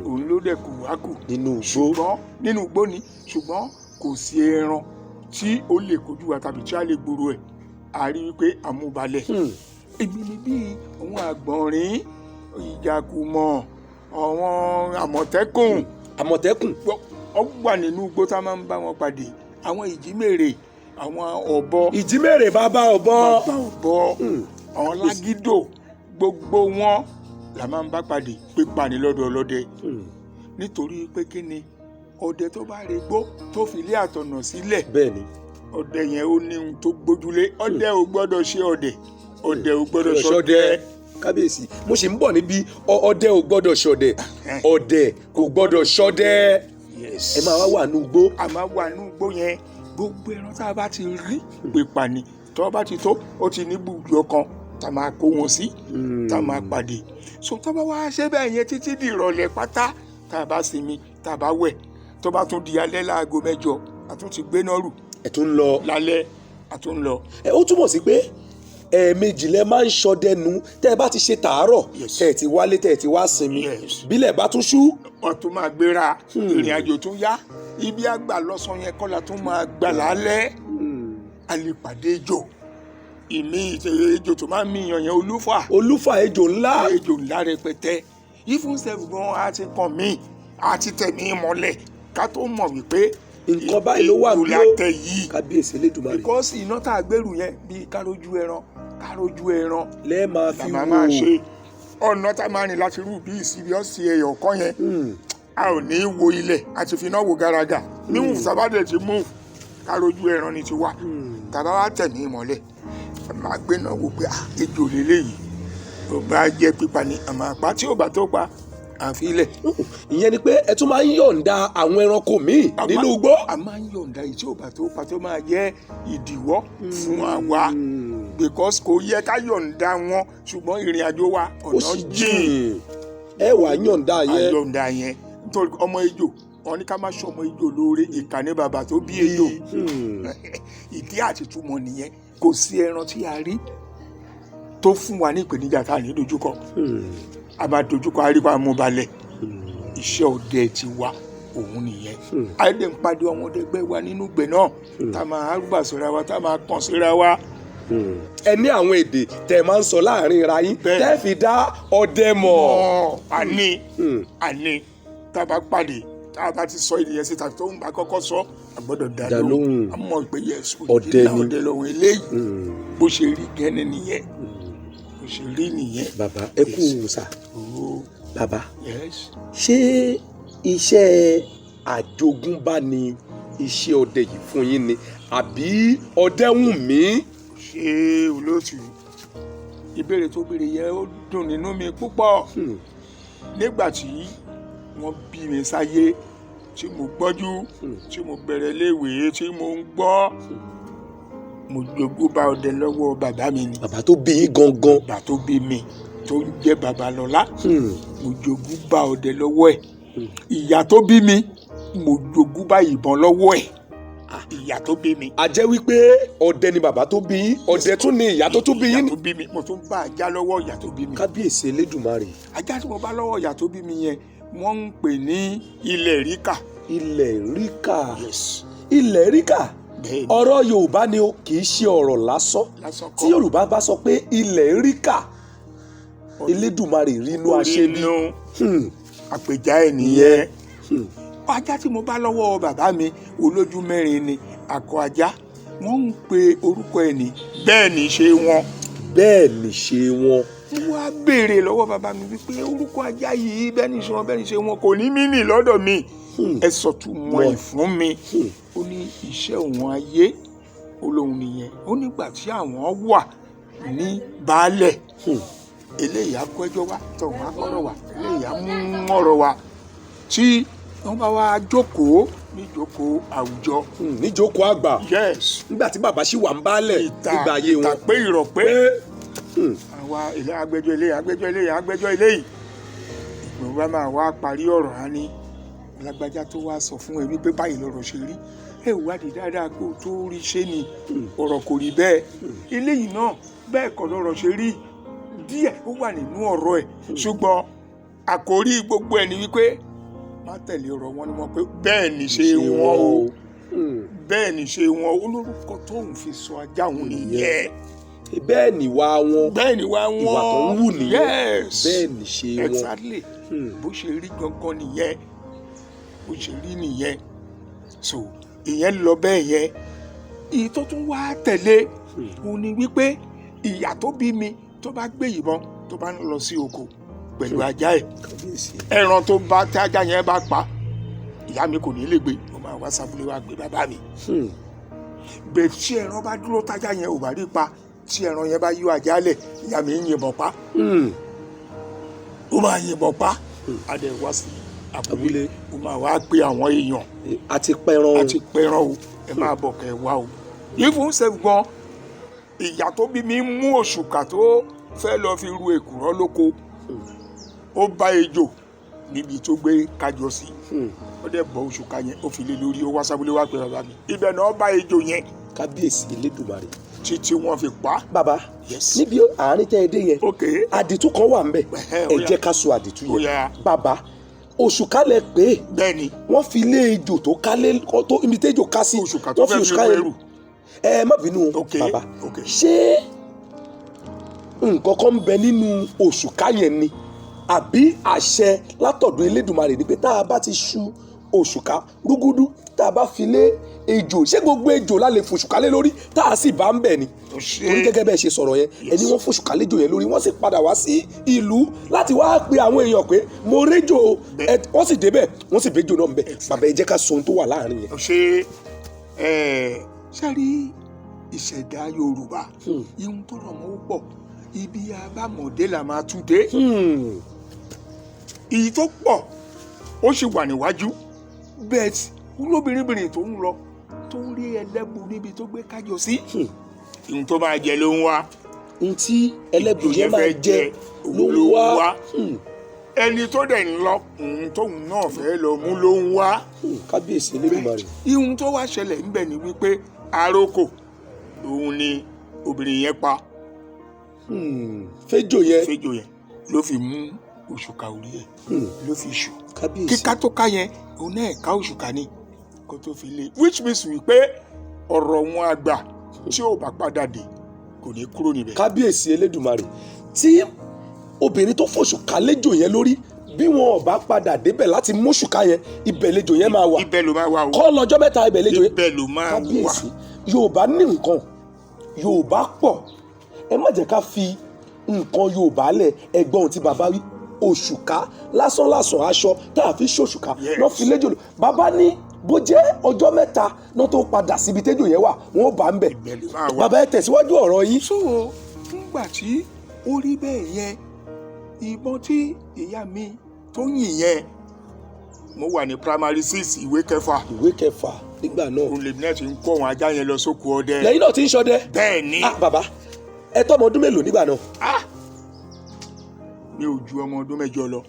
òun ló dẹ̀ kù wá kù nínú igbó ni ṣùgbọ́n kò sí ẹran tí ó lè kojú wa tàbí tí a lè gbòòrò ẹ̀ a rí wípé àmúbalẹ̀ èmi ni bíi àwọn àgbọ̀nrín ìjàkùmọ̀ àwọn àmọ̀tẹ́kùn ó wà nínú igbó tá a máa ń bá wọn pàdé àwọn ìjímèrè àwọn ọ̀bọ ìjímèrè bàbá ọ̀bọ àwọn lágídò gbogbo wọn la máa ń bá pàdé pípa ní lọ́dọ̀ ọlọ́dẹ nítorí pé kí ni ọdẹ tó bá regbó tó fi ilé àtọ̀nà sílẹ̀ bẹ́ẹ̀ni ọdẹ yẹn ó ní ohun tó gbójúlé ọdẹ ò gbọ́dọ̀ ṣe ọdẹ ò gbọ́dọ̀ ṣọdẹ. kábíyèsí mo sì ń bọ̀ níbi ọdẹ ò gbọ́dọ̀ ṣọdẹ ọdẹ kò gbọ́dọ̀ ṣọdẹ ẹ máa wà nù gbó. a máa wà nù gbó yẹn gbogbo ẹran tá a bá ti rí pípa ni tó bá ti tó ó ti ní ibùdó kan tá a máa kó wọn sí tá a máa pàdé so tó bá wá ṣe bẹ́ẹ̀ yẹn títí di ìrọ̀lẹ́ pátá tá a bá sinmi tá a bá wẹ̀ tó bá tún di alẹ́ láago 8 a tún ti gbé náà rù ẹ tún lọ lálẹ́ a tún lọ. ó túmọ̀ sí pé ẹ̀ẹ̀mejì lẹ máa ń ṣọdẹnu tẹ́ ẹ bá ti ṣe tàárọ̀ tẹ́ ẹ ti wálé tẹ́ ẹ ti wá sinmi bílẹ̀ bá tún ṣú. wọ́n tún máa gbéra ìrìn àjò tún yá ibi àgbà lọ́sàn yẹn kọ́ la tún máa gbà lálẹ́ a lè pàdé ejò ejò tó máa ń mìyàn yẹn olúfà ejò ńlá rẹpẹtẹ ìfúnṣẹ́ gan a ti kàn mí a ti tẹ̀ mí mọ́lẹ̀ ká tó mọ̀ wípé nǹkan báyìí ló wà bí ó kábíyèsí Elédùmarè. because iná tá a gbèrú yẹn bíi kárójú ẹran lẹ́ẹ̀ máa fi wò máa ṣe ọ̀nà tá a máa rìn láti rú bíi síbi ọ̀sìn ẹ̀yọ̀ kan yẹn a ò ní wo ilẹ̀ a ti fi iná wo garaga níwùn sábàdẹ̀ ti mú kárójú ẹran ni ti wà tàbá wa tẹ̀ ní ìmọ́lẹ̀ a máa gbé náà wò pé ejò lélẹ́yìí tó bá jẹ́ pípa ni àmọ́ àpá tí ò bá tó pa àfilẹ̀. ìyẹn ni pé ẹ tún máa ń yọ̀ǹda àwọn ẹranko míì nínú igbó. a máa ń yọ̀ǹda èyí tí ò bá tó pa tó máa jẹ́ ìdíwọ́ fún àwa because kò yẹ ká yọ̀ǹda wọn ṣùgbọ́n ìrìn àjò wa ọ̀nà jìn. ẹ wà yọ̀ǹda yẹn. yọ̀ǹda yẹn nítorí ọmọ ejò wọn ní ká má ṣọmọ ejò lóore ìkà ní bàbá tó bí ejò ìdí àti túmọ̀ nìyẹn kò sí ẹran tí a rí tó fún wa ní ìpèníjà tá a ní dojúkọ a máa dojúkọ àríwá amúbalẹ̀ iṣẹ́ ọdẹ ti wá òun nìyẹn àìdè ń padì ọmọdé gbé wa nínú ìgbẹ́ náà tá a máa arúgbà síra wa tá a máa kàn síra wa. ẹ ní àwọn èdè tẹ́ máa ń sọ láàrin ra yín tẹ́ fi dá ọdẹ mọ̀. àní tá a bá pàdé tá a bá ti sọ ènìyàn síta tó ń bá kọ́kọ́ sọ a gbọ́dọ̀ dá lóhùn a mọ̀ pé yẹsùn ọdẹ ni ọdẹ lọ́wọ́ eléyìí bó ṣe rí gẹ́nẹ́ nìyẹn ṣe rí nìyẹn. bàbá ẹ kú sà bàbá ṣé iṣẹ́ àjogúnbá ni iṣẹ́ ọdẹ yìí fún yín ni àbí ọdẹ wù mí. ṣé olóòtú ìbéèrè tó béèrè yẹn ó dùn nínú mi púpọ̀ nígbà tí wọ́n bí mi sáyé tí mo gbọ́njú tí mo bẹ̀rẹ̀ léèwé tí mo ń gbọ́ mo jogún bá ọdẹ lọ́wọ́ bàbá mi ni. bàbá tó bí yín gangan. bàbá tó bí mi tó ń jẹ́ Babalọ́lá mo jogún bá ọdẹ lọ́wọ́ ẹ̀. ìyá tó bí mi mo jogún bá ìbọn lọ́wọ́ ẹ̀. ìyá tó bí mi. a jẹ́ wípé ọdẹ ni bàbá tó bí yín ọdẹ tún ni ìyá tó tún bí yín. ìyá tó bí mi mo tún bá ajá lọ́wọ́ ìyá tó bí mi. kábíyèsí Elédùmarè. ajá tí mo bá lọ́wọ́ ìyá tó bí mi yẹn wọ́n ń pè ní ilẹ̀ ríkà. ilẹ̀ ríkà. yes. ilẹ̀ ríkà. bẹ́ẹ̀ni. ọ̀rọ̀ Yorùbá ni o kì í ṣe ọ̀rọ̀ lásán. lásán kọ́. tí Yorùbá bá sọ pé ilẹ̀ ríkà Elédùmarè rínú aṣebi. àpèjá ẹ̀ nìyẹn. ajá tí mo bá lọ́wọ́ bàbá mi olójú mẹ́rin ni akọ ajá wọ́n ń pe orúkọ ẹ̀ ní bẹ́ẹ̀ ni ṣe wọn. bẹ́ẹ̀ ni ṣe wọn. wọ́n á béèrè lọ́wọ́ bàbá mi wípé orúkọ ajá yìí bẹ́ẹ̀ ni ṣe wọn bẹ́ẹ̀ ni ṣe wọn kò ní mí nì lọ́dọ̀ mi. ẹ sọ̀túnmọ̀ ẹ̀ fún mi. ó ní iṣẹ́ òun ayé olóhùn nìyẹn ó nígbà tí àwọn wà ní baálẹ̀ eléyìí á kó ẹjọ́ wá tọ̀hún á kọ́rọ̀ wá eléyìí á mú ọ̀rọ̀ wá tí wọ́n bá wá jókòó níjókòó àwùjọ. níjókòó àgbà. yes. nígbà tí bàbá sì wà ń baálẹ̀ nígbà ayé wọn. ìtàpé ìrọ̀pé. àwa ilé agbẹjọ́ eléyìí agbẹjọ́ eléyìí agbẹjọ́ eléyìí. ìgbọ̀n bá máa wá parí ọ̀rọ̀ á ní lágbájá tó wá sọ fún ẹ wípé báyìí lọ̀rọ̀ ṣe rí ẹ wádìí dáadáa kó tó rí ṣé ni ọ̀rọ̀ kò rí bẹ́ẹ̀ eléyìí náà bẹ́ẹ̀ kọ́ lọ̀rọ̀ ṣe rí díẹ̀ ó wà nínú ọ̀rọ̀ ẹ̀ ṣùgbọ́n àkórí gbogbo ẹ̀ ni wípé má tẹ̀lé ọ̀rọ̀ wọn ni wọ́n pé bẹ́ẹ̀ ni ṣe wọn o bẹ́ẹ̀ ni ṣe wọn olórúkọ tóun fi sọ ajá òun nìyẹn bẹ́ẹ̀ ni wá wọn bẹ́ẹ̀ ni wá wọn ìwà tó ń wù nìyẹn yes bẹ́ẹ̀ ni ṣe wọn exactly bó ṣe rí gangan nìyẹn bó ṣe rí nìyẹn so ìyẹn lọ bẹ́ẹ̀ yẹn èyí tó tún wá tẹ̀lé òun ni wípé ìyá tó bí mi tó bá gbé ìbọn tó bá ń lọ sí oko pẹ̀lú ajá ẹ̀ ẹran tó bá tí ajá yẹn bá pa ìyá mi kò ní lè gbé mo máa wá sábúlé wá gbé bàbá mi bẹ́ẹ̀ tí ẹran bá dúró tájá yẹn ò bá rí pa tí ẹran yẹn bá yọ ajá lẹ̀ ìyá mi ń yìnbọn pa ó máa yìnbọn pa adé wá sí abúlé ó máa wá pé àwọn èèyàn àti pẹran o ẹ máa bọ̀ kẹ́ ẹ wá o yìí fún sẹ́gun ìyá tó bí mi mú òṣùkà tó fẹ́ lọ fi ru èkùrọ́ lóko ó bá ejò níbi tó gbé kájọ sí ó dẹ̀ bọ́ òṣùkà yẹn ó fi lé lórí ó wá sábúlé wá pé bàbá mi ibẹ̀ náà bá ejò yẹn. kábíyèsí Elédùmarè. títí wọ́n fi pa. bàbá níbi àárín tẹ́ ẹ dé yẹn àdìtú kan wà ńbẹ̀ ẹ jẹ́ ká sọ àdìtú yẹn bàbá òṣùkà lẹ pé bẹ́ẹ̀ni wọ́n fi lé ejò tó kálé tó ibi tẹ́jò ká sí òṣùkà tó fẹ́ fi rú ẹ má bínú bàbá ṣé nǹkan kan ń bẹ nínú òṣùkà yẹn ni àbí àṣẹ látọ̀dọ̀ Elédùmarè ni pé tá a bá ti ṣu òṣùkà rúgúdú tá a bá fi lé ejò ṣé gbogbo ejò la lè fòṣùkà lé lórí tá a sì bá ń bẹ̀ ni torí gẹ́gẹ́ bẹ́ẹ̀ ṣe sọ̀rọ̀ yẹn ẹni wọ́n fòṣùkà léjò yẹn lórí wọ́n sì padà wá sí ìlú láti wá pe àwọn èèyàn pé mo réjò wọ́n sì débẹ̀ wọ́n sì béjò náà ń bẹ̀ bàbá ẹ jẹ́ ká sọ ohun tó wà láàrin yẹn. ṣé sẹ́rí ìṣẹ̀dá Yorùbá ihun tó rọ̀ mọ́ pọ̀ ibi abámọ̀dé là máa tú dé èyí tó pọ̀ ó sì wà níwájú bẹ́ẹ̀ lóbìnrin tó ń lọ tó rí ẹlẹ́bù níbi tó gbé kájọ sí ihun tó máa jẹ ló ń wá ohun tí ẹlẹ́bù yẹn máa jẹ ló ń wá ẹni tó dẹ̀ ń lọ ohun tóun náà fẹ́ lọ mú ló ń wá kábíyèsí Elédùmarè. ihun tó wá ṣẹlẹ̀ ńbẹ̀ ni wípé àròkò òun ni obìnrin yẹn pa fẹjọ yẹn ló fi mú òṣùkà orí ẹ̀ ló fi ṣù kíká tó ká yẹn òun náà ká òṣùkà ni kó tó fi lé which means wípé ọ̀rọ̀ wọn àgbà tí ò bá padà dé kò ní kúrò níbẹ̀. kábíyèsí Elédùmarè tí obìnrin tó fòṣùkà léjò yẹn lórí bí wọn ò bá padà débẹ̀ láti mú òṣùkà yẹn ibẹ̀ léjò yẹn máa wà ibẹ̀ ló máa wà o kọ́ lọ́jọ́ mẹ́ta ibẹ̀ léjò yẹn ibẹ̀ ló máa wà. kábíyèsí Yorùbá ní nǹkan Yorùbá pọ̀ ẹ má jẹ́ ká fi nǹkan Yorùbá lẹ̀ ẹgbọ́n ohun tí bàbá wí òṣùkà lásánlásán aṣọ tá a fi ṣòṣùkà lọ́ fi léjò lọ bàbá ní bó jẹ́ ọjọ́ mẹ́ta náà tó padà síbi tẹ́jọ́ yẹn wà wọ́n bá ń bẹ̀ bàbá ẹ tẹ̀síwájú ọ̀rọ̀ yín. so nígbà tí ó rí bẹ́ẹ̀ yẹn ìbọn tí ìyá mi tó yìn yẹn mo wà ní primary 6 ìwé kẹfà. ìwé kẹfà nígbà náà. òun lèmi náà ti ń kó àwọn ajá yẹn lọ sóko ọdẹ. lẹ́yìn náà ti ń ṣọdẹ. bẹ́ẹ̀ ni. bàbá ẹ tọ́ ọmọ ọdún mélòó nígbà náà. mi ò ju ọmọ ọdún 8 lọ.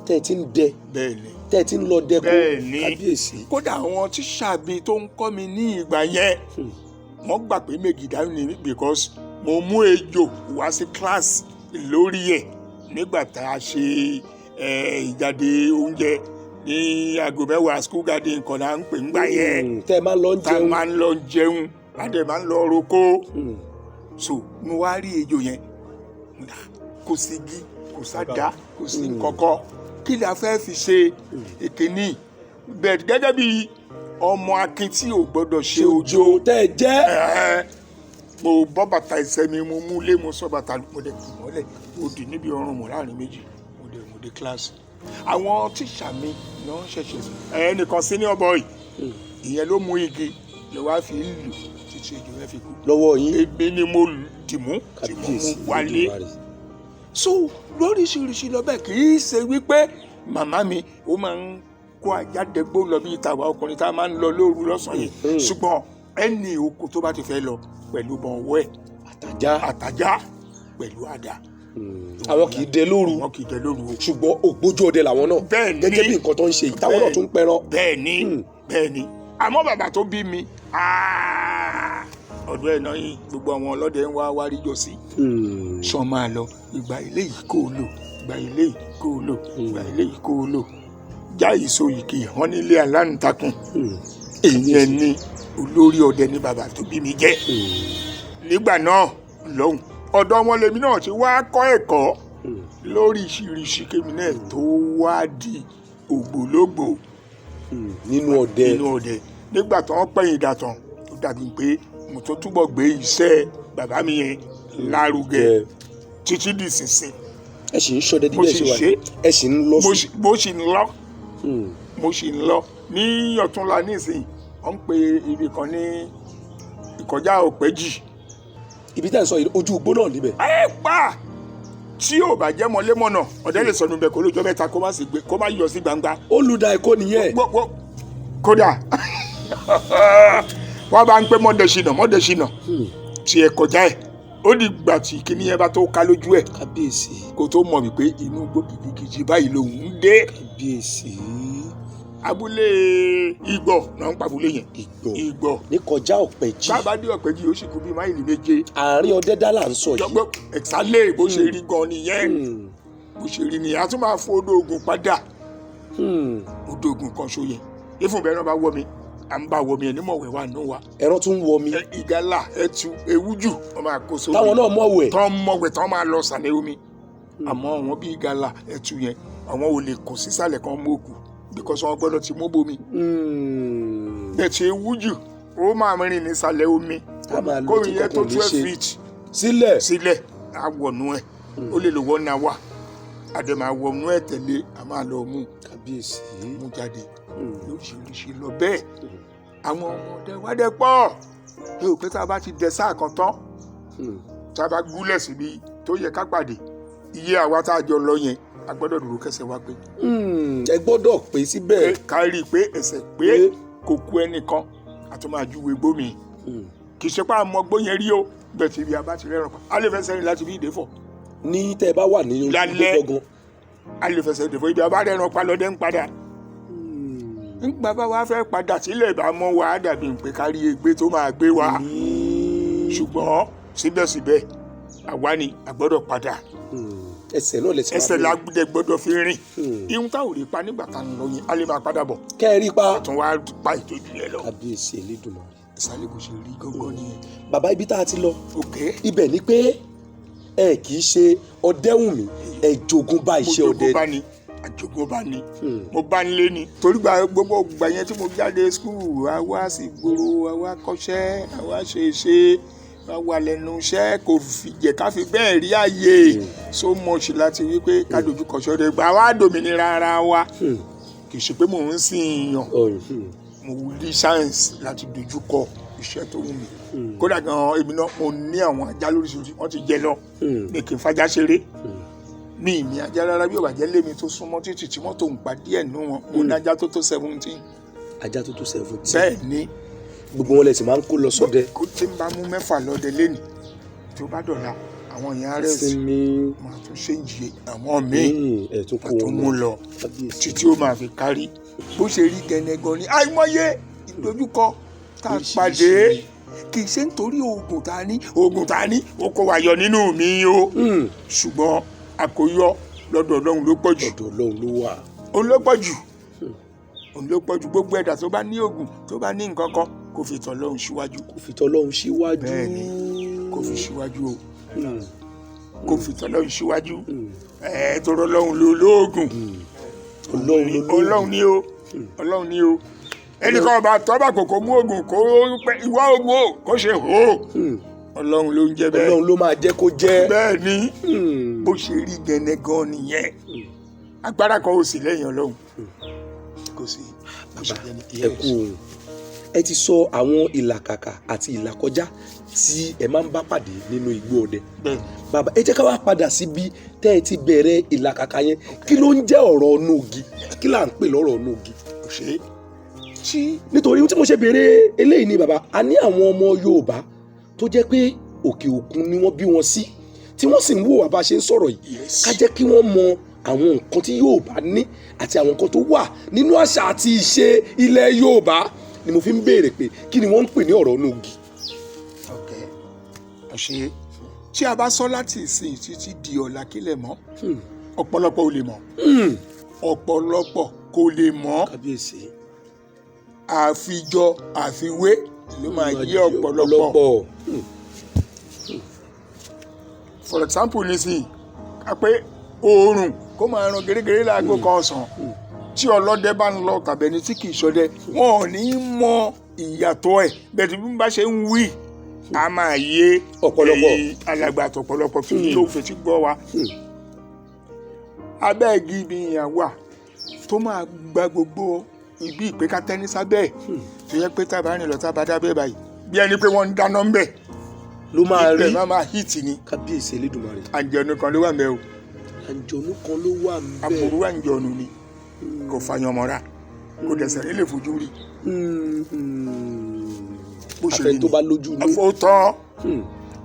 tẹ́ ẹ ti ń dẹ. bẹ́ẹ̀ ni. tẹ́ ẹ ti ń lọ dẹ kó. bẹ́ẹ̀ ni. kábíyèsí. kódà àwọn tíṣà mi tó ń kọ́ mi ní ìgbà yẹn wọ́n gbà pé Megida ni because mo mú ejò wá sí kíláàsì lórí ẹ̀ nígbà tá a ṣe ìjáde oúnjẹ ní aago 10 school garden kan náà ń pè ńgbà yẹn. tẹ́ ẹ máa ń lọ jẹun. tá a máa ń lọ jẹun adé máa ń lọ roko. so mo wá rí ejò yẹn kò sí igi kò sádà kò sí nǹkankan kí la fẹ́ fi ṣe ìkíní bẹ́ẹ̀ gẹ́gẹ́ bí ọmọ akin tí ò gbọ́dọ̀ ṣe ojo tẹ́ ẹ jẹ́. mo bọ́ bàtà ẹsẹ̀ mi mo mú lé mo sọ bàtà mo dẹ̀ kì mọ́lẹ̀ mo dì níbi ọrùn mọ́ láàrin méjì mo dé kíláàsì. àwọn tíṣà mi ni wọ́n ṣẹ̀ṣẹ̀ ẹnìkan senior boy ìyẹn ló mú igi lè wá fi lù títí ejò rẹ̀ fi kú. lọ́wọ́ yín. èmi ni mo dì mú tí mo mú wálé. so lóríṣiríṣi lọ bẹ́ẹ̀ kì í ṣe wípé màmá mi ó máa ń kó ajá dẹgbó lọ bí ìtawà ọkùnrin tá a máa ń lọ lóru lọ́sàn-án yìí ṣùgbọ́n ẹni oko tó bá ti fẹ́ lọ pẹ̀lú bọ̀wọ́ ẹ̀ àtàjá pẹ̀lú àdá. àwọn kì í dẹ lóru. àwọn kì í dẹ lóru o. ṣùgbọ́n ògbójú ọdẹ làwọn náà. bẹ́ẹ̀ ni gẹ́gẹ́ bí nǹkan tó ń ṣe yìí táwọn náà tún ń pẹran. bẹ́ẹ̀ ni bẹ́ẹ̀ ni àmọ́ bàbá tó bí mi ọdún ẹ̀ náà yìí gbogbo àwọn ọlọ́dẹ ń wá wárí jọ sí. sọ máa lọ ìgbà ilé yìí kò lò ìgbà ilé yìí kò lò ìgbà ilé yìí kò lò já ìsòyìkì hàn nílé aláǹtakùn èèyàn ni olórí ọdẹ ní bàbá tó bí mi jẹ́. nígbà náà lọ́hùn ọ̀dọ̀ wọn lèmi náà ti wá kọ́ ẹ̀kọ́ lórí ìṣiríṣi kémi náà tó wá di ògbólógbò nínú ọdẹ. nígbà tó ń pẹ̀yìn dàtàn tó dàbí pé mo tó túbọ̀ gbé iṣẹ́ bàbá mi yẹn lárugẹ títí di sísìn. ẹ sì ń ṣọdẹ díẹ̀ ṣe wà ẹ sì ń lọ sí. mo sì ń lọ ní ọ̀túnla nísìnyí wọ́n ń pe ibì kan ní ìkọjá òpẹ́jì. ibi tá à ń sọ ojú igbó náà níbẹ̀. ẹ pa tí ò bá jẹ́ mọ́lémọ́nà ọ̀dẹ́ lè sọnù bẹ̀ kó lójọ́ mẹ́ta kó má yọ sí gbangba. olùdá ẹ̀kọ́ nìyẹn. kódà wọ́n bá ń pẹ́ mọ́dẹ̀ṣinà tí ẹ kọjá ẹ̀ ó di gbà tí kíní yẹn bá tó ká lójú ẹ̀. kábíyèsí. kó tó mọ̀ wípé inú igbó kìkìkì báyìí lòun ń dé. kábíyèsí. abúlé Ìgbọ̀ náà ń pa abúlé yẹn. Ìgbọ̀ ní kọjá Ọ̀pẹ̀jì. bàbá dé Ọ̀pẹ̀jì ó sì kú bíi máìlì 7. àárín Ọdẹ́dá là ń sọ yìí. jọgbọ́ ẹ̀sálẹ̀ bó ṣe rí gan nìyẹn bó ṣe rí nìyẹn a tún máa fún odò Ògùn padà odò Ògùn kan ṣó yẹn ìfúnbẹ́ náà bá wọ́ mi à ń bá wọ́ mi ẹ̀ ní mọ̀wẹ́ wà nù wa. ẹran tún wọ mi. ìgalà ẹtu ewújù wọn máa kó sórí. táwọn náà mọ̀wẹ́. tán mọ̀wẹ́ tán máa lọ sàlẹ̀ omi àmọ́ àwọn bíi ìgalà ẹtu yẹn àwọn ò lè kó sísàlẹ̀ kan mú òkú because wọn gbọ́dọ̀ ti mú bomi. ẹ̀tì ewújù ó máa rìn nísàlẹ̀ omi kó ìyẹn tó 12 feet sílẹ̀ á wọ̀nù ẹ̀ ó lè lò wọ́n náà wà àdèmà wọ̀nù ẹ̀ tẹ̀lé a máa lọ mú kábíyèsí mú jáde lóríṣiríṣi lọ bẹ́ẹ̀ àwọn ọmọdé wádẹ pọ̀ yóò pé tá a bá ti dẹ sáà kan tán tá a bá gúnlẹ̀ síbi tó yẹ ká pàdé iye àwa tá a jọ lọ yẹn a gbọ́dọ̀ dúró kẹsẹ̀ wá pé. ẹ gbọ́dọ̀ pé síbẹ̀. ká rí i pé ẹsẹ̀ pé kò kú ẹnìkan a tún máa júwe gbómi kì í ṣe pé àmọ́ gbó yẹn rí o bẹ́ẹ̀ tí ibi a bá ti rẹ́ràn kan a lè fẹsẹ̀ rìn láti bí Ìdẹ́fọ̀. ní tẹ́ ẹ bá wà ní ojú gbọ́ngàn. a lè fẹsẹ̀ Ìdẹ́fọ̀ ibi a bá rẹ́ràn pa lọ́dẹ́ ń padà. nígbà bá wa fẹ́ padà sílẹ̀ bá mọ́ wa dàbí pé kárí egbé tó máa gbé wa ṣùgbọ́n síbẹ̀síbẹ̀ àwa ni a gbọ́dọ̀ padà. ẹsẹ̀ náà lè ti ẹsẹ̀ lágbúdẹ gbọ́dọ̀ fi rìn ihun táwọn ò rí pa nígbà tá a ń lọ yẹn a lè máa padà bọ̀. kẹ́ ẹ rí pa. àtún wá pa ìtọ́jú yẹn lọ. kábíyèsí Elédùmarè. ìsàlẹ̀ kò ṣe rí gángan nìyẹn. bàbá ibi tá a ti lọ. ibẹ̀ ni pé ẹ kì í ṣe Ọdẹ́wùnmí ẹ jogún bá iṣẹ́ ọdẹ. mo jogún bá ni àjogúnbá ni mo bá ń lé ni torí gbogbo ìgbà yẹn tí mo jáde skul àwa sì gbòòrò àwa kọ́ṣẹ́ àwa ṣe àwa lẹ́nu iṣẹ́ kò fi jẹ́ ká fi bẹ́ẹ̀ rí àyè so much láti wí pé ká dojú kọ ṣọdẹ gbà wá dòmìnira ara wa kì í ṣe pé mò ń sìn yàn mo rí chance láti dojú kọ iṣẹ́ tó wù mí kódà gan èmi náà mo ní àwọn ajá lóríṣiríṣi wọ́n ti jẹ lọ ní kí n fajá ṣeré mi ní ajá rárá bí ó bá jẹ́ lémi tó súnmọ́ títì tí mọ́tò ń pa díẹ̀ nínú wọn mo ní ajá tó tó 17. ajá tó tó 17. bẹ́ẹ̀ ni gbogbo wọn lẹ sì máa ń kó lọ sọ́dẹ. kó tí ń bá mú 6 lọ́dẹ lẹ́nì tí ó bá dọ̀la àwọn èèyàn rẹ̀ sí máa tún ṣe ń jẹ àwọn míì tó mú lọ títí ó máa fi kárí bó ṣe rí gẹ́nẹ́gàn ni àìmọye ìdojúkọ tá a pàdé kì í ṣe nítorí oògùn tá a ní ó kó wa yọ nínú mi o ṣùgbọ́n àkóyọ lọ́dọ̀ Ọlọ́run ló pọ̀ jù. ọ̀dọ̀ Ọlọ́run ló wà. òun ló pọ̀ jù òun ló pọ̀ jù gbogbo ẹ̀dá tó bá ní oògùn tó bá ní nǹkan kan kó fi tọ̀ Ọlọ́run síwájú. kó fi tọ̀ Ọlọ́run síwájú. bẹ́ẹ̀ ni kó fi síwájú o kó fi tọ̀ Ọlọ́run síwájú tọrọ Ọlọ́run ló lóògùn Ọlọ́run ni o Ọlọ́run ni o ẹnìkan ọba tọ́ba kòkó mú oògùn kó pẹ́ ìwọ oògùn o kó ṣe hó Ọlọ́run ló ń jẹ́ bẹ́ẹ̀. Ọlọ́run ló máa jẹ́ kó jẹ́. bẹ́ẹ̀ ni bó ṣe rí gẹ́nẹ́gàn nìyẹn agbára kan ò sí lẹ́yìn Ọlọ́run kò sí. ẹ kú òun ẹ ti sọ àwọn ìlàkàkà àti ìlàkọjá tí ẹ máa ń bá pàdé nínú igbó ọdẹ. bàbá ẹ jẹ́ ká wá padà síbi tẹ́ ẹ ti bẹ̀rẹ̀ ìlàkàkà yẹn kí ló ń jẹ́ ọ̀rọ̀ ọ̀nà ògì kí là ń pè lọ́rọ̀ ọ̀nà ògì. nítorí tí mo ṣe béèrè eléyìí ni bàbá a ní àwọn ọmọ Yorùbá tó jẹ́ pé òkè òkun ni wọ́n bí wọn sí tí wọ́n sì ń wò wá bá ṣe ń sọ̀rọ̀ yìí ká jẹ́ kí wọ́n mọ àwọn nǹkan tí Yorùbá ní àti àwọn nǹkan tó wà nínú àṣà àti ìṣe ilẹ̀ Yorùbá ni mo fi ń béèrè pé kí ni wọ́n ń pè ní ọ̀rọ̀ ọ̀nà ògì. ṣe tí a bá sọ láti ìsìn títí di ọ̀la kílẹ̀ mọ́ ọ̀pọ̀lọpọ̀ ò lè mọ̀ ọ̀pọ̀lọpọ̀ kò lè mọ̀ kábíyèsí àfijọ àfiwé ló máa yé ọ̀pọ̀lọpọ̀. for example nísìnyí a pé oòrùn kó máa ran gẹ́gẹ́ láago kan ọ̀sán tí ọlọ́dẹ bá ń lọ tàbẹ́ni tí kì í ṣọdẹ wọn ò ní mọ ìyàtọ̀ ẹ̀ bẹ́ẹ̀ tí bí bá ṣe ń wí a máa yé ọ̀pọ̀lọpọ̀ alàgbà àtọ̀pọ̀lọpọ̀ fi tó fetí gbọ́ wa. abẹ́ igi ibi ìyàwó à tó máa gba gbogbo ibi ìpè ká tẹ́ní sábẹ́ tó yẹ pé tábà rìn lọ tábà dábẹ́ báyìí bí ẹni pé wọ́n ń dáná ń bẹ̀ ló máa rí ìpè máa hìtì ni. kábíyèsí Elédùmarè. àǹjọ̀nù kan ló wà mẹ́ o. àǹjọ̀nù kan ló wà mẹ́. àpòrú àǹjọ̀nù ni kò fàyàn mọ́ra kò dẹ̀sẹ̀ nílé fojú rí. bó ṣe àfẹn tó bá lójú inú. àfọ̀tán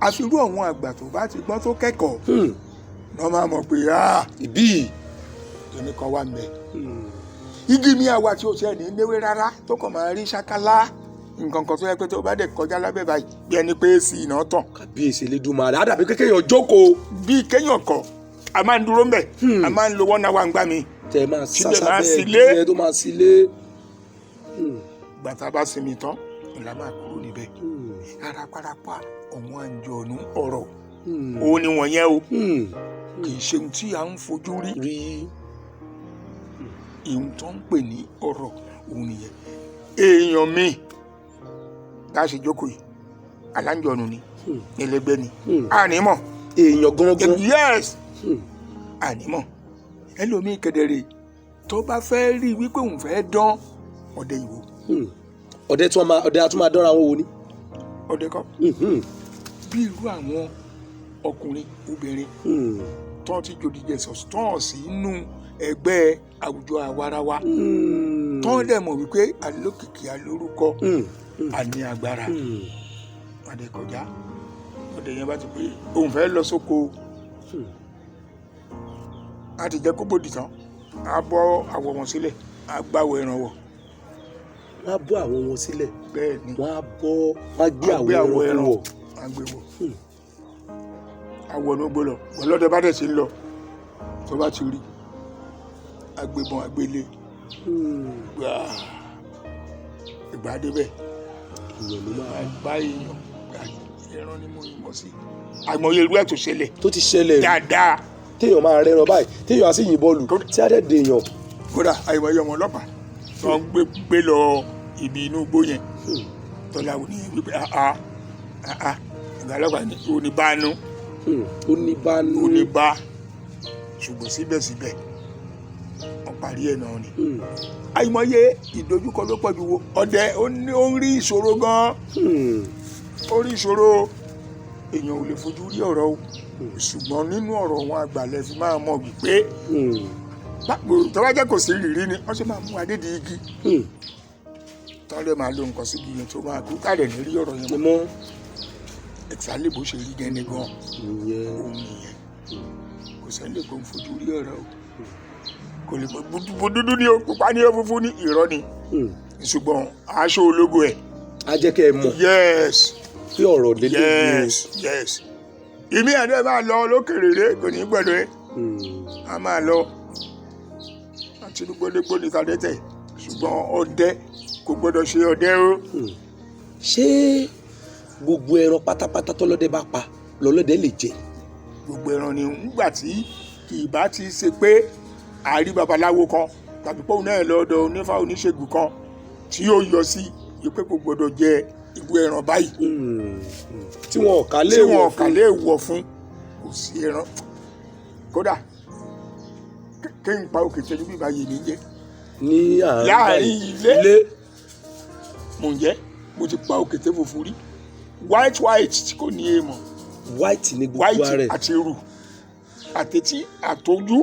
àfirú àwọn àgbà tó bá ti gbọ́n tó kẹ́kọ̀ọ́ lọ́ máa mọ̀ pé ìbí ìní kan wà mẹ́. igi mi àwa tí o tiẹ̀ ní léwé rárá tó kàn máa rí ṣákálá nǹkan kan tó yẹ pé tó bá dẹ̀ kọjá lábẹ́ báyìí bí ẹni pé èsì iná tàn. kábíyèsí Elédùmarè á dàbí kéèyàn jókòó. bí kéèyàn kọ a máa ń dúró mbẹ a máa ń lo 1 hour ńgbà mi. tẹ máa sásá bẹ́ẹ̀ kí ẹ tó máa sílé. gbàtà bá sinmi tán ìlà máa kúrò níbẹ̀. ara parapa ọ̀wọ́n àǹjọ̀nù ọ̀rọ̀ òun ni wọ̀nyẹn o kì í ṣe ohun tí a ń fojú rí ìhun tó ń pè ní ọ̀rọ̀ òun nìyẹn. èèyàn mi tá a ṣe jókòó yìí aláǹjọ̀nù ni ẹlẹgbẹ́ ni ànímọ̀. èèyàn gangan. yes ànímọ̀ ẹlòmíì kedere tó bá fẹ́ rí wípé òun fẹ́ dán ọdẹ ìwò. ọdẹ a tún máa dánra wọn wò ni. ọdẹ kọ́ bí irú àwọn ọkùnrin obìnrin tó ti jòdìjẹ sọ̀tàn sínú ẹgbẹ́ àwùjọ àwarawa tó dẹ̀ mọ̀ wípé alókìkí alórúkọ àní agbára ọdẹ kọjá ọdẹ yẹn bá ti pé òun fẹ́ lọ sóko a ti jẹ́ kó bòdì tán a bọ́ àwọ̀ wọn sílẹ̀ a gbáwọ̀ ẹran wọ̀. wọ́n á bọ́ àwọ̀ wọn sílẹ̀. bẹ́ẹ̀ ni wọ́n á gbé àwọ̀ ẹran wọ̀. a gbé wọ̀ àwọ̀ ló gbó lọ ọlọ́dẹ bá dẹ̀ sí lọ tó bá ti rí agbébọn agbélé ìgbà débẹ̀ ìyẹn ló máa bá èèyàn ẹran ni mo yìnbọn sí àìmọye irú ẹ̀ tó ṣẹlẹ̀ tó ti ṣẹlẹ̀ dáadáa téèyàn máa rẹran báyìí téèyàn á sì yìnbọn lù tí á dẹ̀ dèèyàn. kódà àìmọye ọmọ ọlọ́pàá tó ń gbé lọ ibi inú igbó yẹn tọ́lá wò ní wípé ìgbà ọlọ́pàá ní oníbánú oníbá ṣùgbọ́n síbẹ̀síbẹ̀ wọ́n parí ẹ̀ náà ni. àìmọye ìdojúkọ ló pọ̀ ju wo ọdẹ ó ń rí ìṣòro gan-an ó rí ìṣòro èèyàn ò lè fojú rí ọ̀rọ̀ o ṣùgbọ́n nínú ọ̀rọ̀ wọn àgbàlẹ̀ fi máa mọ̀ wípé tó bá jẹ́ kò sí rírí ni wọ́n ṣe máa mú adé di igi tán lè máa lo nǹkan síbi yẹn tó máa kú káàdẹ̀ ní rí ọ̀rọ̀ yẹn mọ́ ẹ̀sálẹ̀ bó ṣe rí gẹ́ni gan òun nìyẹn kò sẹ́lẹ̀ kó ń fojú rí ọ̀rọ̀ o kò lè mọ dúdú ní o pupa ní o funfun ní irọ́ ni ṣùgbọ́n aṣọ ológo ẹ̀. a jẹ́ kẹ́ ẹ mọ̀. yes. pé ọ̀rọ̀ lélẹ̀ yes. ìmí ẹ̀dẹ́ máa lọ lókèrèrè kò ní gbọ́dọ̀ ẹ̀ a máa lọ àti gbogbo ní tàdẹ́tẹ̀ ṣùgbọ́n ọdẹ kò gbọ́dọ̀ ṣe ọdẹ o. ṣé gbogbo ẹran pátápátá tọ́lọ́dẹ bá pa lọ́lọ́dẹ lè jẹ. gbogbo ẹran ni nígbà tí kì í bá ti ṣe pé àrí babaláwo kan tàbí pé òun náà lọ́dọ̀ onífá oníṣègùn kan tí yóò yọ sí pé kò gbọdọ̀ jẹ irú ẹran báyìí tí wọn ò kà lè wọ̀ fún kò sí ẹran kódà kí n pa òkété níbí báyìí ní jẹ ní láàrin ilé mò ń jẹ mo ti pa òkété funfun rí white tí kò ní èèmọ̀ white ní gbogbo ara white àti irú àtẹtí àtọjú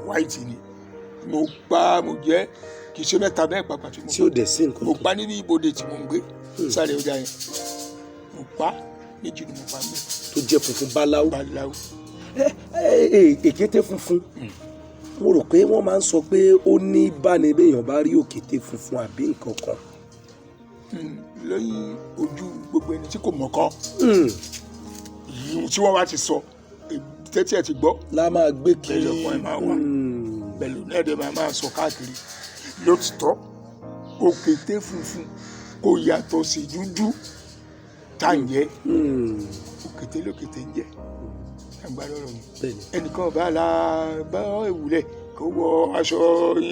white ni mo jẹ kì í ṣe mẹ́ta bẹ́ẹ̀ pàpà tí mo tí ó dẹ̀ sí nǹkan mo pa níbi ibodè tí mo ń gbé sáré ọjà yẹn mo pa méjì ni mo pa ń bẹ. tó jẹ́ funfun báláwo. èkété funfun mo rò pé wọ́n máa ń sọ pé ó ní báni béèyàn bá rí òkété funfun àbí nǹkan kan. lẹ́yìn ojú gbogbo ẹni tí kò mọ̀ kan tí wọ́n bá ti sọ tẹ́tí ẹ̀ ti gbọ́. la máa gbé kiri bẹ́ẹ̀ lọ́kàn ẹ̀ máa wà bẹ́ẹ̀ náà dẹ̀ máa sọ káàkiri lótìtọ́ òkété funfun kò yàtọ̀ sí dúdú tá à ń jẹ òkété lókété ń jẹ agbára ọ̀rọ̀ mi ẹnìkan bá ìwúlẹ̀ kó wọ aṣọ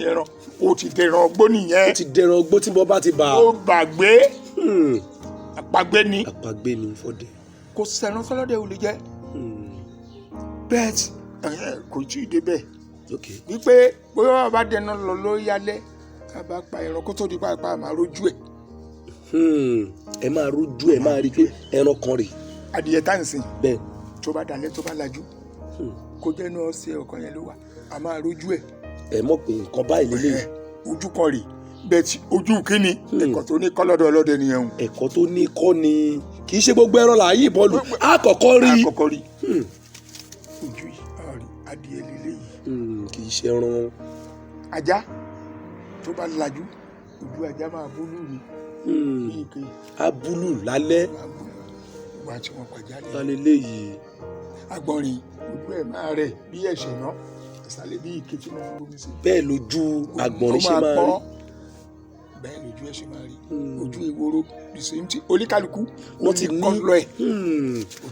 ẹran ó ti dẹran ọgbó nìyẹn. ó ti dẹran ọgbó tí bọ́ bá ti bà á. ó gbàgbé àpagbé ni. àpagbé ni fọdẹ. kò sẹ̀rán sọlọ́dẹ ò lè jẹ́ bẹ́ẹ̀ kò tí ì débẹ̀ wípé bóyá bá dẹná lọ ló yálẹ̀ ká bá pa ẹran kó tó di pàápàá máa rójú ẹ̀. ẹ máa rójú ẹ máa rí i pé ẹran kan rè. adìyẹ tá à ń sìn. bẹ́ẹ̀ tó bá dalẹ̀ tó bá lajú kó jẹ́nu ọ̀sẹ̀ ọkàn yẹn ló wà a máa rójú ẹ̀. ẹ mọ̀ pé nǹkan báyìí lélẹ́yìí. ojú kan rè bẹ́ẹ̀ tí ojú kínní ẹ̀kọ́ tó ní kọ́ lọ́dọ̀ ọlọ́dẹ nìyẹn o. ẹ̀kọ́ tó ní kọ́ ni kì í ṣe gbogbo ẹran là á yí ìbọn lù àkọ́kọ́ rí. ojú yìí adìyẹ lélẹ́yìí. kì í ṣe ẹran. ajá tó bá lajú ojú ajá máa búlù ni. a búlù lálẹ́. ìgbà tí wọ́n pàjá lé. lálẹ́ léyìí. agbọ́nrin ojú ẹ̀ máa rẹ̀ bí ẹ̀ṣẹ̀ náà ìsàlẹ̀ bí ike tí wọ́n fún mi sí. bẹ́ẹ̀ lójú agbọ̀nrín ṣe máa rí. bẹ́ẹ̀ lójú ẹ̀ ṣe máa rí. ojú ewúro ìsèǹtì oníkálukú wọ́n ti ní kọ́lọ́ ẹ̀.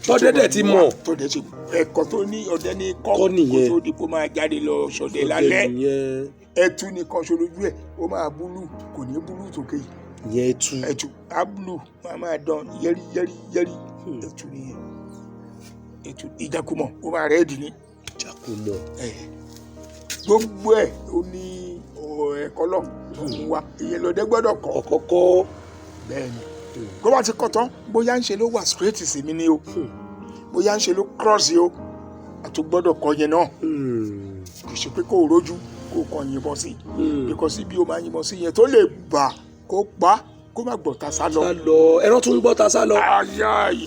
tọ́dẹ́dẹ̀ ti mọ̀. tọ́dẹ́ ti ẹ̀kọ́ tó ní ọdẹ ní kọ́ kó tó di kó máa jáde lọ ṣọdẹ lálẹ́. ẹtu nìkan ṣo lójú ẹ̀ ó máa búlù kò ní búlù tókè. ìyẹn ẹtu á búlù máa dán yẹ́rí ẹtu nìyẹn. ètò ìjàkùmọ̀ ó máa rẹ̀ dì ní. ìjàkùmọ̀. gbogbo ẹ̀ ó ní ẹ̀kọ́ lọ fún wa ìyẹn lọ́dẹ gbọ́dọ̀ kọ́. ọ̀kọ́kọ́. bẹ́ẹ̀ni kó bá ti kọ́ tán bóyá ń ṣe ló wà straight sí mi ni o bóyá ń ṣe ló cross o àti gbọ́dọ̀ kọ́ yẹn náà kì í ṣe pé kó o rójú kó o kàn yìnbọn sí because bí o máa yìnbọn sí yẹn tó lè bà kó pa kó má gbọ́ ta sá lọ. ẹran tún gbọ́ ta sá lọ.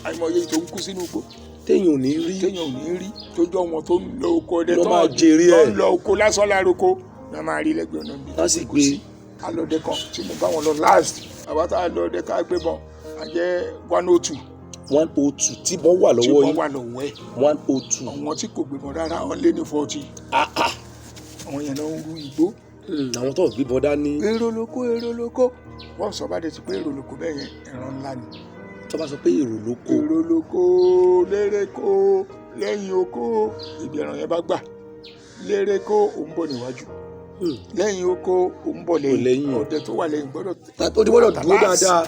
àìmọye tó ń kú sínú igbó téèyàn ò ní rí tó jọ wọn tó ń lọ oko ọdẹ tó máa jèrè ẹ tó ń lọ oko lásán lároko ní a máa rí lẹ́gbẹ̀ẹ́ ọ̀nà mi. wọ́n sì gbé alọ́dẹ kan tí mo bá wọn lọ last àwa tá a lọ ọdẹ ká gbé bọn a jẹ́ 102. 102 tí bọ́n wà lọ́wọ́ yìí. tí bọ́n wà lọ́wọ́ ẹ̀. 102. àwọn tí kò gbé bọn rárá wọn lé ní 40. àwọn yẹn náà ń rú igbó. àwọn tó gbé bọn dání. èrò lóko wọ́n sọ bá dé ti pé èrò lóko bẹ́ẹ̀ yẹn ẹran ńlá ni. tó bá sọ pé èrò lóko lérè kó lẹ́yìn oko ibi ẹran yẹn bá gbà lérè kó òun bọ̀ níwájú lẹ́yìn oko òun bọ̀ lẹ́yìn ọdẹ tó wà lẹ́yìn gbọ́dọ̀ dúró dáadáa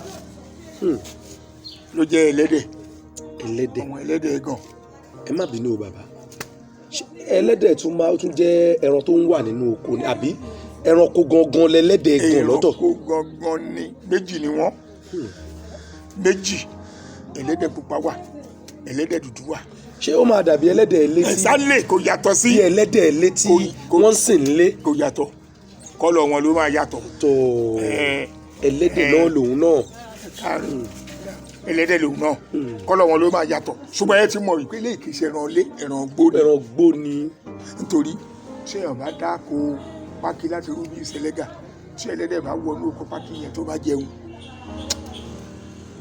ló jẹ́ ẹlẹ́dẹ̀ àwọn ẹlẹ́dẹ̀ gan. ẹ má bínú o bàbá ẹlẹ́dẹ̀ tún jẹ́ ẹran tó ń wà nínú oko ni àbí ẹranko gangan lẹ́lẹ́dẹ̀ gan lọ́tọ̀. ẹranko gangan ni méjì ni wọ́n méjì ẹlẹ́dẹ̀ pupa wà ẹlẹ́dẹ̀ dúdú wà. ṣé ó máa dàbí ẹlẹ́dẹ̀ létí ẹ̀sálẹ̀ kò yàtọ̀ sí bí ẹlẹ́dẹ̀ létí wọ́n sì ń lé kò yàtọ̀ kọ́lọ̀ wọn ló máa yàtọ̀. tó ẹlẹ́dẹ̀ náà lòun náà. ẹlẹ́dẹ̀ lòun náà kọ́lọ̀ wọn ló máa yàtọ̀ ṣùgbọ́n ẹ ti mọ̀ wípé lè kìí ṣe ẹran lé ẹran gbó ni. ẹran gbó ni. nítorí ṣé èèyàn bá dáko pákí láti rú bí ìṣẹ̀lẹ́gà tí ẹlẹ́dẹ̀ bá wọnú oko pákí yẹn tó bá jẹun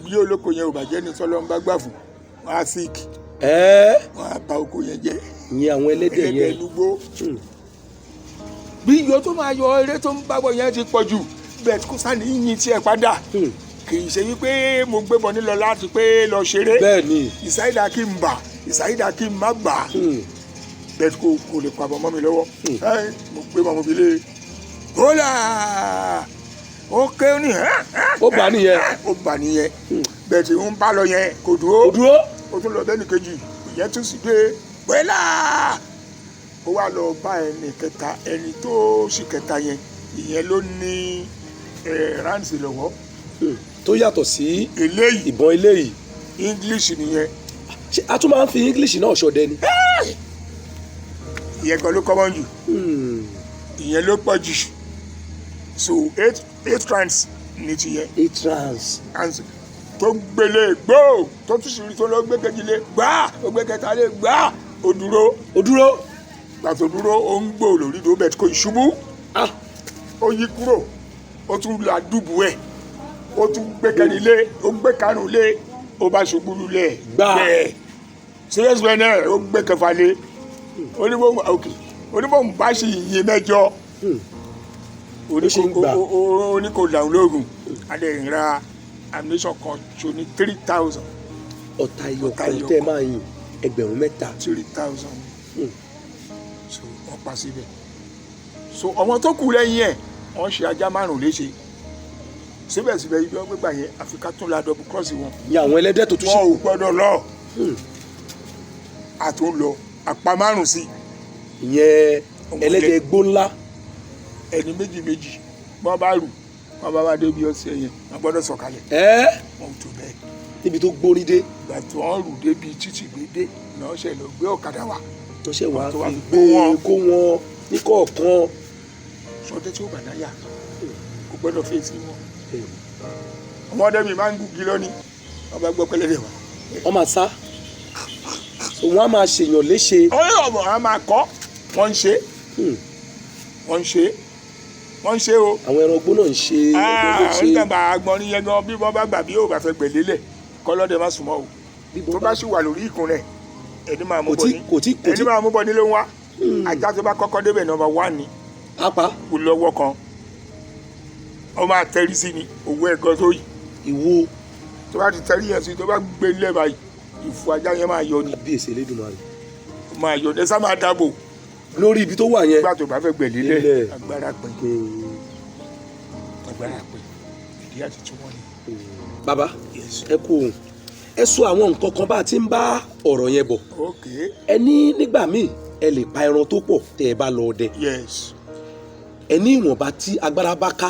bí olóko yẹn ò bá jẹ́ ní sọ́lọ́ ń bá gbà fún wọn á síkì wọn á ba oko yẹn jẹ́. ìyẹn àwọn ẹlẹ́dẹ̀ yẹn ẹlúgbó bí iyọ̀ tó máa yọ eré tó ń bábọ̀ yẹn ti pọ̀ jù bẹ́ẹ̀ kó sani yín tiẹ̀ padà kì í ṣe wípé mo gbébọn nílọ láti pé lọ ṣeré bẹ́ẹ̀ ni ìsáyídà kí n bà ìsáyídà kí n má bà bẹ́ẹ̀ kò lè pàbọ̀ mọ́ mi lọ́wọ́ mo gbé mọ́ mo fi lé kólà ó ké ní ó bà nìyẹn ó bà nìyẹn bẹ́ẹ̀ tí ń bá lọ yẹn kò dúró ó tún lọ bẹ́ẹ̀ni kejì ìyẹn tún sì dé pẹ́lá ó wá lọ bá ẹni kẹta ẹni tó sì kẹta yẹn ìyẹn ló ní ránsì lọ́wọ́ tó yàtọ̀ sí eléyìí ìbọn eléyìí English nìyẹn. ṣé a tún máa ń fi English náà ṣọdẹ ni. ìyẹn kan ló kọ́mọ́ jù ìyẹn ló pọ̀ jù so eight rounds ní tiyẹn. 8 rounds. tó gbélé gbó tó tún sùúrù tó lọ gbé kejìlé gbá ó gbé kẹta lé gbá ó dúró. gbàtò dúró ó ń gbó lórí tó bẹ̀ kó ìṣubú ó yí kúrò ó tún la dùbù ẹ̀ ó tún gbé kẹrin lé ó gbé karùn lé ó bá ṣubú lulẹ̀ bẹ́ẹ̀ serious man náà ó gbé kẹfà lé oníbòmù bá ṣe iye mẹ́jọ oníkò làwọn lóògùn adé ìra ammunition kan tó ní 3,000. ọ̀tá iyọ̀ kan tẹ́ máa yin 3,000. 3,000 so wọ́n pa síbẹ̀ so ọmọ tó kù lẹ́yìn ẹ̀ wọ́n ṣe ajá 5 léṣe síbẹ̀síbẹ̀ ibi wọ́n gbégbà yẹn àfikà tún la double cross wọn. ní àwọn ẹlẹ́dẹ̀ tó tún ṣe. wọn ò gbọ́dọ̀ lọ àtún lọ àpá 5 sí. ìyẹn ẹlẹ́dẹ̀ gbó ńlá. ẹni méjì wọ́n bá rù wọ́n bá wá débi ọ̀sẹ̀ yẹn wọ́n gbọ́dọ̀ sọ̀kalẹ̀. wọn ò tó bẹ́ẹ̀. níbi tó gbórí dé. ìgbà tí wọ́n rù débi títì gbédé náà ṣe lọ gbé ọ̀kadà wá. tó ṣe wá fi gbé kó wọn ní kọ̀ọ̀kan. sọdẹ tí ó bàdá yà kò gbọ́dọ̀ fèsì wọn. ọmọdé mi máa ń gùn gílọ́ ni wọ́n bá gbọ́ pẹ́lẹ́dẹ̀ wá. wọ́n máa sá wọ́n á máa ṣèyàn léṣe. ọmọ àwọn máa kọ́ wọ́n ń ṣe o. àwọn ẹran ogbó náà ń ṣe. àwọn ìjàmbá agbọ̀nrín yẹn gan bí wọ́n bá gbà bí yóò bá fẹ́ gbẹ̀lélẹ̀ kọ́lọ́dẹ má súnmọ́ o tó bá sì wà lórí ìkùn rẹ̀ ẹni máa mú bọ̀ nílé wa ajá tó bá kọ́kọ́ débẹ̀ nọ́mbà 1 ni apá kò lọ́wọ́ kan ó máa tẹrí sí ni owó ẹ̀gọ́ tó yìí ìwo tó bá ti tẹrí yẹn sí tó bá gbé ilé báyìí ìfù ajá yẹn máa yọ ni. bí èsè Elédùmarè. máa yọ dẹ́sà máa dáàbò. lórí ibi tó wà yẹn. nígbà tó bá fẹ́ gbẹ̀lélẹ̀ agbára pẹ̀ ìdí àti tí wọ́n ní. bàbá ẹ kú òun ẹ sọ àwọn nǹkan kan bá a ti ń bá ọ̀rọ̀ yẹn bọ̀. ẹ ní nígbà míì ẹ lè pa ẹran tó pọ̀ tẹ́ ẹ bá lọ ọdẹ. ẹ ní ìwọ̀nba tí agbára bá ká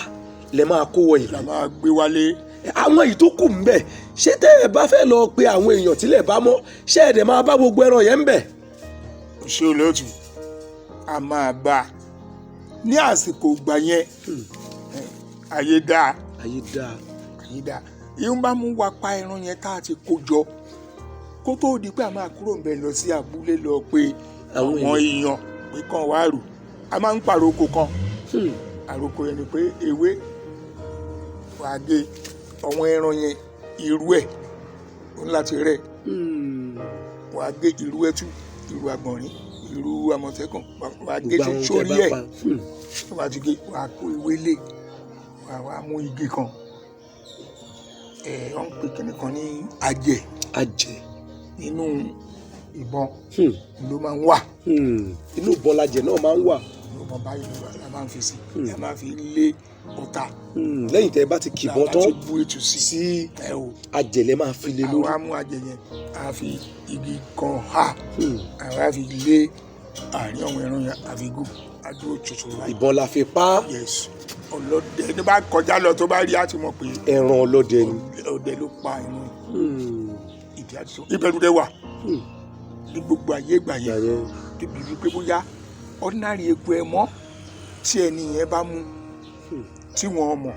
lẹ máa kó wọ ìlú. la máa gbé wálé. àwọn èyí tó kù ń bẹ ṣé tẹ́ ẹ bá fẹ́ lọ pe àwọn èèyàn tílẹ̀ bá mọ́ ṣé ẹ dẹ̀ máa bá gbogbo ẹran yẹn ń bẹ. ṣé olóòtú a máa bá a ní àsìkò ìgbà yẹn ayé dáa. ìhun bá mú wa pa ẹran yẹn tá a ti kó jọ kó tó di pé a máa kúrò ńbẹ̀ lọ sí abúlé lọ pé àwọn èèyàn pé kàn wá rù a máa ń pàrokò kan àrokò yẹn ni pé ewé wàá gé àwọn ẹran yẹn irú ẹ̀ òun láti rẹ̀ wàá gé irú ẹtù irú àgbọ̀nrín irú àmọ̀tẹ́kùn wàá gé sórí ẹ̀ wàá ti gé wàá kó ewé lé wàá mú igi kan wọ́n ń pè kíní kan ní ajẹ̀ nínú ìbọn ló máa ń wà. inú ìbọn lajẹ̀ náà máa ń wà. ìbọn báyìí la máa ń fi sí la máa fi lé ọ̀tá. lẹ́yìn tẹ́ ẹ bá ti kìbọn tán láti bú ètù sí ajẹ̀ lẹ máa fi lé lórí. àwa mú ajẹ̀ yẹn a fi igi kan ha àwa fi lé àárín ọmọ ẹran yẹn àfi gùn adúró tuntun láì. ìbọn la fi pa. yes ọlọ́dẹ ní bá kọjá lọ tó bá rí á ti mọ̀ pé ẹran ọlọ́dẹ ni. ọdẹ ló pa ẹran ìdí àti ìbẹ̀rù dẹ wà. ní gbogbo ayé ìgbà yẹn débi wípé bóyá ordinary eku ẹmọ́ tí ẹni yẹn bá mú tí wọ́n mọ̀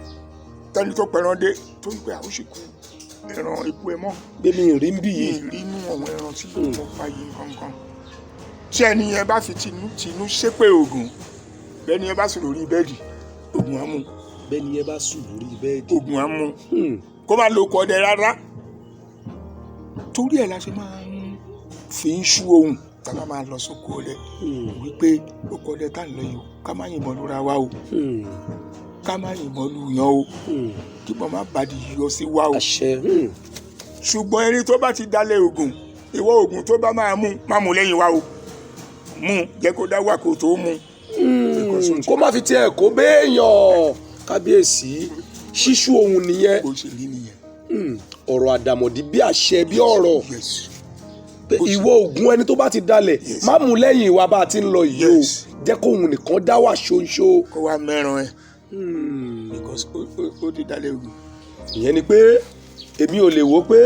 tẹ́ni tó pẹran dé tó ń pè àwọn sì kú ẹran eku ẹmọ́ bẹ́ẹ̀ni rí ń bì yìí rí inú àwọn ẹran tí wọ́n pa yìí kankan tí ẹni yẹn bá fi tinú ṣépè Ògún bẹ́ẹ̀ni yẹn bá sùn lórí bẹ́ẹ̀dì Ògún á mú bẹ́ẹ̀ni yẹn bá sùn lórí bẹ́ẹ̀dì Ògún á mú kó má lo ọkọ̀ ọdẹ rárá torí ẹ̀ la ṣe máa ń fi ń ṣú ohun tá a máa lọ sóko ọdẹ wípé oko ọdẹ tá à ń lọ yìí ká má yìnbọn lóra wa o ká má yìnbọn lu yan o kí wọn má bàdí yọ sí wa o ṣùgbọ́n ẹni tó bá ti dalẹ̀ Ògún ìwọ Ògún tó bá máa mú lẹ́yìn wa o mú jẹ́ kó dá wà kó tó mú. kó má fi tiẹ̀ kó béèyàn kábíyèsí ṣíṣú ohun nìyẹn bó ṣe rí nìyẹn. ọ̀rọ̀ àdàmọ̀dì bí àṣẹ bí ọ̀rọ̀ ìwọ Ògún ẹni tó bá ti dalẹ̀ má mú lẹ́yìn wa bá a ti ń lọ yìí o jẹ́ kó òun nìkan dá wà ṣoṣo. kó wá mẹ́ran ẹ̀ because ó ti dalẹ̀ Ògún. ìyẹn ni pé èmi ò lè wò pé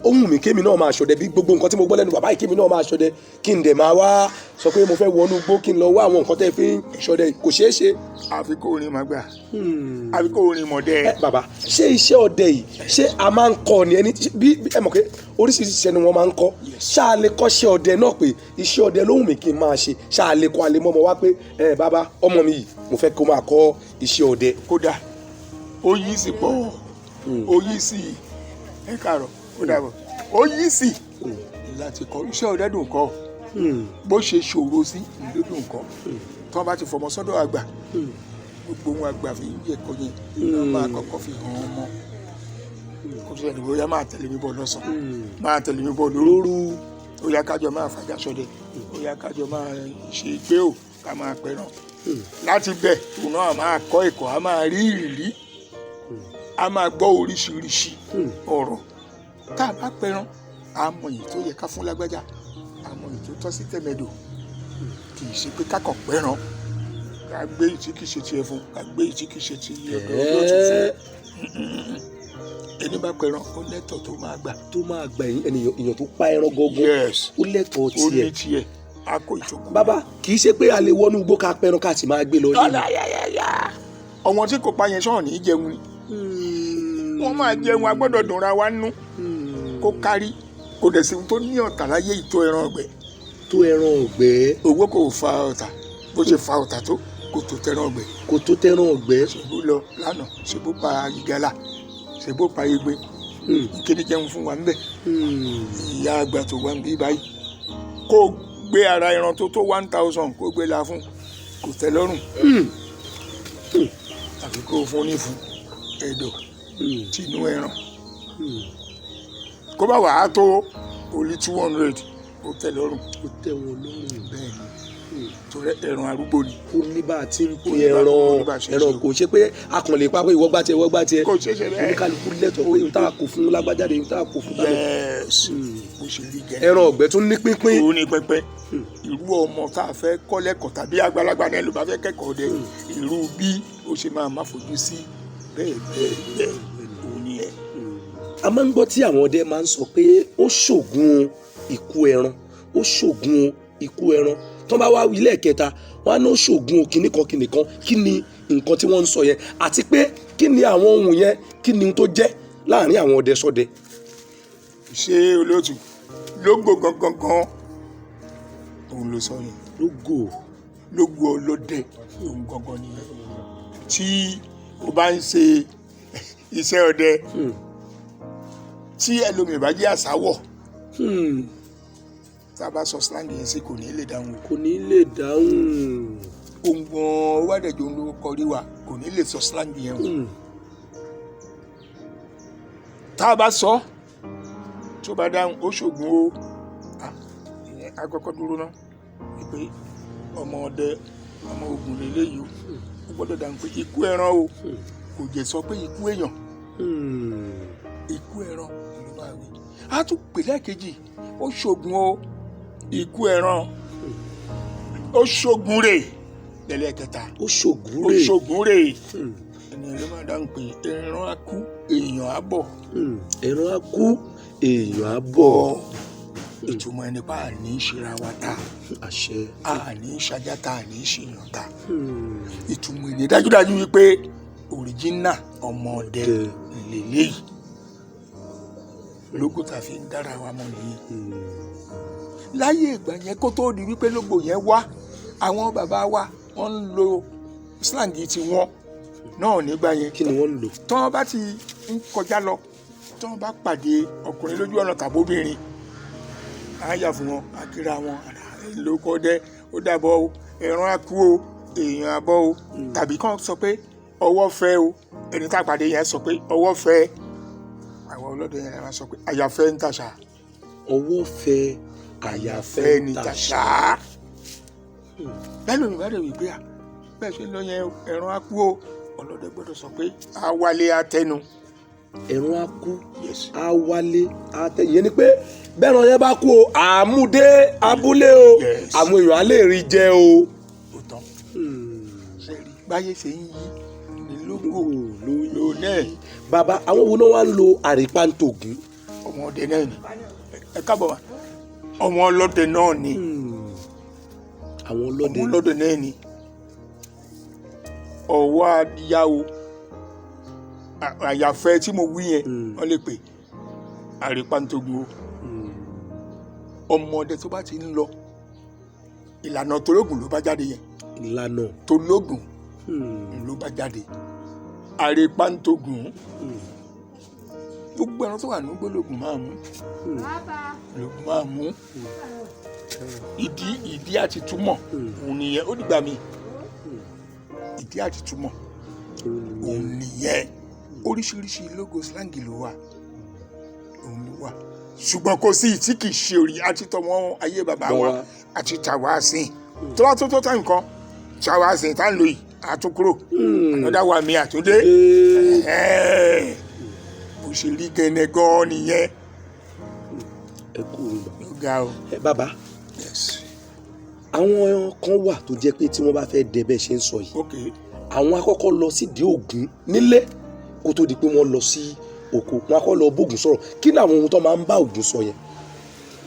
ohun mi kémi náà máa ṣọdẹ bí gbogbo nǹkan tí mo gbọ́ lẹ́nu bàbá yìí kémi náà máa ṣọdẹ kí n dẹ̀ máa wá sọ pé mo fẹ́ wọnú igbó kí n lọ wá àwọn nǹkan tẹ́ fi ń ṣọdẹ kò ṣeé ṣe. àfi kó orin máa gbà àfi kó orin mọ̀dẹ́. bàbá ṣé iṣẹ́ ọdẹ yìí ṣé a máa ń kọ́ ni ẹni bí ẹ mọ̀ pé oríṣiríṣi iṣẹ́ ni wọ́n máa ń kọ́ ṣáà lè kọ́ṣẹ́ ọdẹ náà pé iṣẹ́ ọdẹ lóhùn mi kí n máa ṣe ṣáà lè kọ́ alẹ́ mọ́ ọmọ wá pé bàbá ọmọ mi yìí mo fẹ́ kó máa kọ́ iṣẹ́ ọdẹ. kódà ó yí sí pọ̀ ó yí sí ẹ káàárọ̀ ó dàbọ̀ ó yí sí láti kọ́ iṣẹ́ ọdẹ dùn kọ́ bó ṣe ṣòro sí ìlú dùn kọ́ tí wọ́n bá ti fọmọ sọ́dọ̀ àgbà gbogbo ohun àgbà fi ń yẹ kọ́ yẹn máa kọ́kọ́ fi hàn ọmọ kó tó ẹni bóyá máa tẹ̀lé mi bọ̀ lọ́sàn-án máa tẹ̀lé mi bọ̀ lóru ó yá kájọ máa fàjà sọdẹ ó yá kájọ máa ṣe gbé ò ká máa pẹran láti bẹ̀ òun náà máa kọ́ ẹ̀kọ́ á máa rí ìrírí á máa gbọ́ oríṣiríṣi ọ̀rọ̀ tá a bá pẹran á mọ èyí tó yẹ ká fún lágbájá á mọ èyí tó tọ́ sí tẹ̀mẹ̀dò kì í ṣe pé ká kàn pẹran ká gbé ìtí kìí ṣe tiẹ̀ fún ká gbé ìtí kìí ṣe ti ọ̀dọ̀ olóòtú fún ẹni bá pẹran ó lẹ́tọ̀ọ́ tó máa gbà. tó máa gbà ènìyàn tó pa ẹran gangan ó lẹ́tọ̀ọ́ tiẹ̀. ó ní tiẹ̀ á kó ìtókù. bàbá kì í ṣe pé a lè wọnú igbó ká pẹran ká sì máa gbé lọ yìí. ọmọ tí kò pa yẹn sọ̀rọ̀ ní í jẹun ni wọ́n máa jẹun a gbọ́dọ̀ dùnra wa nú kó kárí kò dẹ̀ sí tó ní ọ̀tá láyé ìtó ẹran ọ̀gbẹ́. tó ẹran ọ̀gbẹ́. owó kò fa ọ̀tá bó ṣe fa ọ̀tá tó kò tó tẹran ọ̀gbẹ́. kò tó tẹran ọ̀gbẹ́. ṣèbó lọ lánàá ṣèbó pa ìgalà ṣèbó pa egbe kíni jẹun fún wa ń bẹ̀. ìyá àgbà tó wà ń bí báyìí kó gbé ara ẹran tó tó 1000 kó gbé la fún kò tẹ́ lọ́rùn àfi kó fún ní fún ẹ̀dọ̀ tinú ẹran kó bá wàá tó olí 200 ó tẹ́ lọ́rùn. ó tẹ́ wọn lọ́rùn. bẹ́ẹ̀ ni torí ẹran arúgbó ni. ó ní bá a ti ń pín ẹran kò ṣe pé a kàn lè pa pé ìwọ gbá tiẹ̀ ìwọ gbá tiẹ̀. kò ṣe ṣe bẹ́ẹ̀. oníkálukú lẹ́tọ̀ọ́ pé ìta kò fún lágbájáde ìta kò fún lábẹ́. yẹ́ẹ̀sì bó ṣe rí gẹ́gẹ́. ẹran ọ̀gbẹ́ tún ní pínpín. ó ní pínpín. irú ọmọ tá a fẹ́ kọ́ lẹ́kọ̀ọ́ tàbí àgbàlagbà náà ló bá fẹ́ kẹ́kọ̀ọ́ dẹ irú bí ó ṣe máa fojú sí bẹ́ẹ̀ bẹ́ẹ̀ òun ni ẹ̀. a máa ń gbọ́ tí àwọn ọdẹ máa ń sọ pé ó ṣògùn ikú ẹran ó ṣògùn ikú ẹran tó bá wá ilé ẹ̀kẹta wọn á ní ó ṣògùn kìnìkan kí ni nǹkan tí wọ́n ń sọ yẹn àti pé kí ni àwọn ohun yẹn kí ni tó jẹ́ láàrin àwọn ọdẹ sọdẹ. ṣé olóòtú lógo gangan òun ló sọ yẹn. lógo ọlọ́dẹ òun gangan nìyẹn tí o bá ń ṣe iṣẹ́ ọdẹ tí ẹlòmíì bá jẹ́ àsáwọ̀ tá a bá sọ slang yẹn sí kò ní lè dáhùn. ohun gan wádẹ̀jọ́ ló kọrí wa kò ní lè sọ slang yẹn o. tá a bá sọ tó bá dáhùn ó ṣògùn o ìyẹn akọ́kọ́ dúró ná pé ọmọ ọdẹ ọmọ ogun lélẹ́yìí o ó gbọ́dọ̀ dáhùn pé ikú ẹran o kò jẹ́ sọ pé ikú èèyàn ikú ẹran ló bá wí. a tún pè lẹ́ẹ̀kejì ó ṣògùn o ikú ẹran ó ṣògùn rè lẹ́lẹ́kẹta ó ṣògùn rè ènìyàn ló máa dáhùn pé ẹran á kú èèyàn á bọ̀. ẹran á kú èèyàn á bọ̀. ìtumọ̀ ẹni pa àní ìṣera wa ta àṣẹ àní ìṣajá ta àní ìṣèyàn ta ìtumọ̀ ẹni dájúdájú wípé òrìjínà ọmọ ọdẹ lélẹ́yìí lógo tá a fi ń dára wa mọ̀ nìyí. láyé ìgbà yẹn kó tó di wípé lógo yẹn wá àwọn bàbá wa wọ́n ń lo slang tiwọn náà nígbà yẹn. kí ni wọ́n ń lò. tí wọ́n bá ti ń kọjá lọ tí wọ́n bá pàdé ọkùnrin lójú ọ̀nà tàbóbìnrin àáyà fún wọn àkírà wọn lóko dẹ ó dàbọ̀ o ẹran á kú o èèyàn àbọ̀ o tàbí kàn sọ pé ọwọ́ fẹ́ o ẹni tá a pàdé yẹn sọ pé ọwọ́ fẹ́ àwọn ọlọ́dẹ yẹn máa sọ pé àyàfẹ́ ń tàṣà. ọwọ́ fẹ́ àyàfẹ́ ń tàṣà. bẹ́ẹ̀ lómi bá dẹ̀ wí pé bẹ́ẹ̀ ṣe ń lọ yẹn ẹran á kú o ọlọ́dẹ gbọ́dọ̀ sọ pé á wálé á tẹnu. ẹran á kú á wálé á tẹnu yẹn ni pé bẹ́ẹ̀ràn yẹn bá kú o àmúdé abúlé o àwọn èèyàn á lè rí jẹ o. ó tán sẹ́ẹ̀rì báyé ṣe ń yí ní lógo ló náà. bàbá àwọn wo náà wá ń lo àrípàǹtògún. ọmọ ọdẹ náà ni ẹ káàbọ̀ wá ọmọ ọlọ́dẹ náà ni àwọn ọlọ́dẹ náà ni ọwọ́ adíyáwó àyàfẹ́ tí mo wí yẹn wọ́n lè pè àrípàǹtògún ọmọdé tó bá ti ń lọ ìlànà tológun ló bá jáde yẹn ìlànà tológun ló bá jáde àrípàǹtògún gbogbo ẹran tó wà ní gbólógùn máa mú lógún máa mú ìdí àti túmọ̀ òun nìyẹn ó dìgbà mi ìdí àti túmọ̀ òun nìyẹn oríṣiríṣi lógo slangi ló wà òun ló wà ṣùgbọ́n kò sí tí kì í ṣe orí àti tọmọ ayé bàbá wa àti tàwa sìn tó bá tó tá nǹkan tàwa sìn tá ń lò yìí àtúnkúrò ànádà wa mi àtúndé bó ṣe rí gẹ́nẹ́ gan-an nìyẹn. ẹ kú ló ga o. bàbá àwọn kan wà tó jẹ́ pé tí wọ́n bá fẹ́ dẹ bẹ́ẹ̀ ṣe ń sọ yìí àwọn akọ́kọ́ lọ sídìí Ògún nílé kó tó di pé wọ́n lọ sí oko wọn akọ́ lọ bógun sọ̀rọ̀ kí ni àwọn ohun tó máa ń bá Ògún sọ yẹn.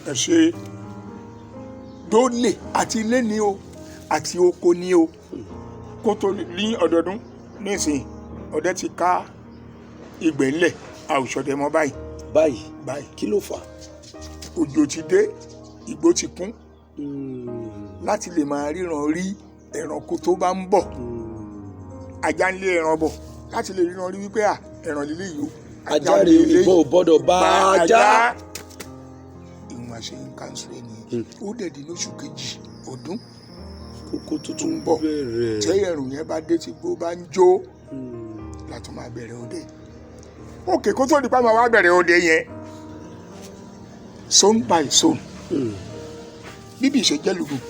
ẹ ṣe dólè àti ilé ni o àti oko ni o kó tó ní ọdọọdún nísìnyí ọdẹ ti ká ìgbẹ́ ńlẹ̀ àwùjọdẹ mọ́ báyìí. báyìí kí ló fà á. òjò ti dé igbó ti kún láti lè máa ríran rí ẹranko tó bá ń bọ̀ ajá ń lé ẹran bọ̀ láti lè ríran rí wípé ẹran lílé yìí o ajá rè ìbọn ò gbọ́dọ̀ bá ajá. ìwọ̀n àṣẹ ń kánṣu ẹ̀ nìyẹn ó dẹ̀ di lóṣù kejì ọdún kókó tuntun ń bọ̀ tẹ́ ẹ̀rùn yẹn bá dé tí gbó bá ń jó látún máa bẹ̀rẹ̀ òde òkè kó tó di pa máa wá bẹ̀rẹ̀ òde yẹn zone by zone bíbí ìṣe jẹ́ lùgùn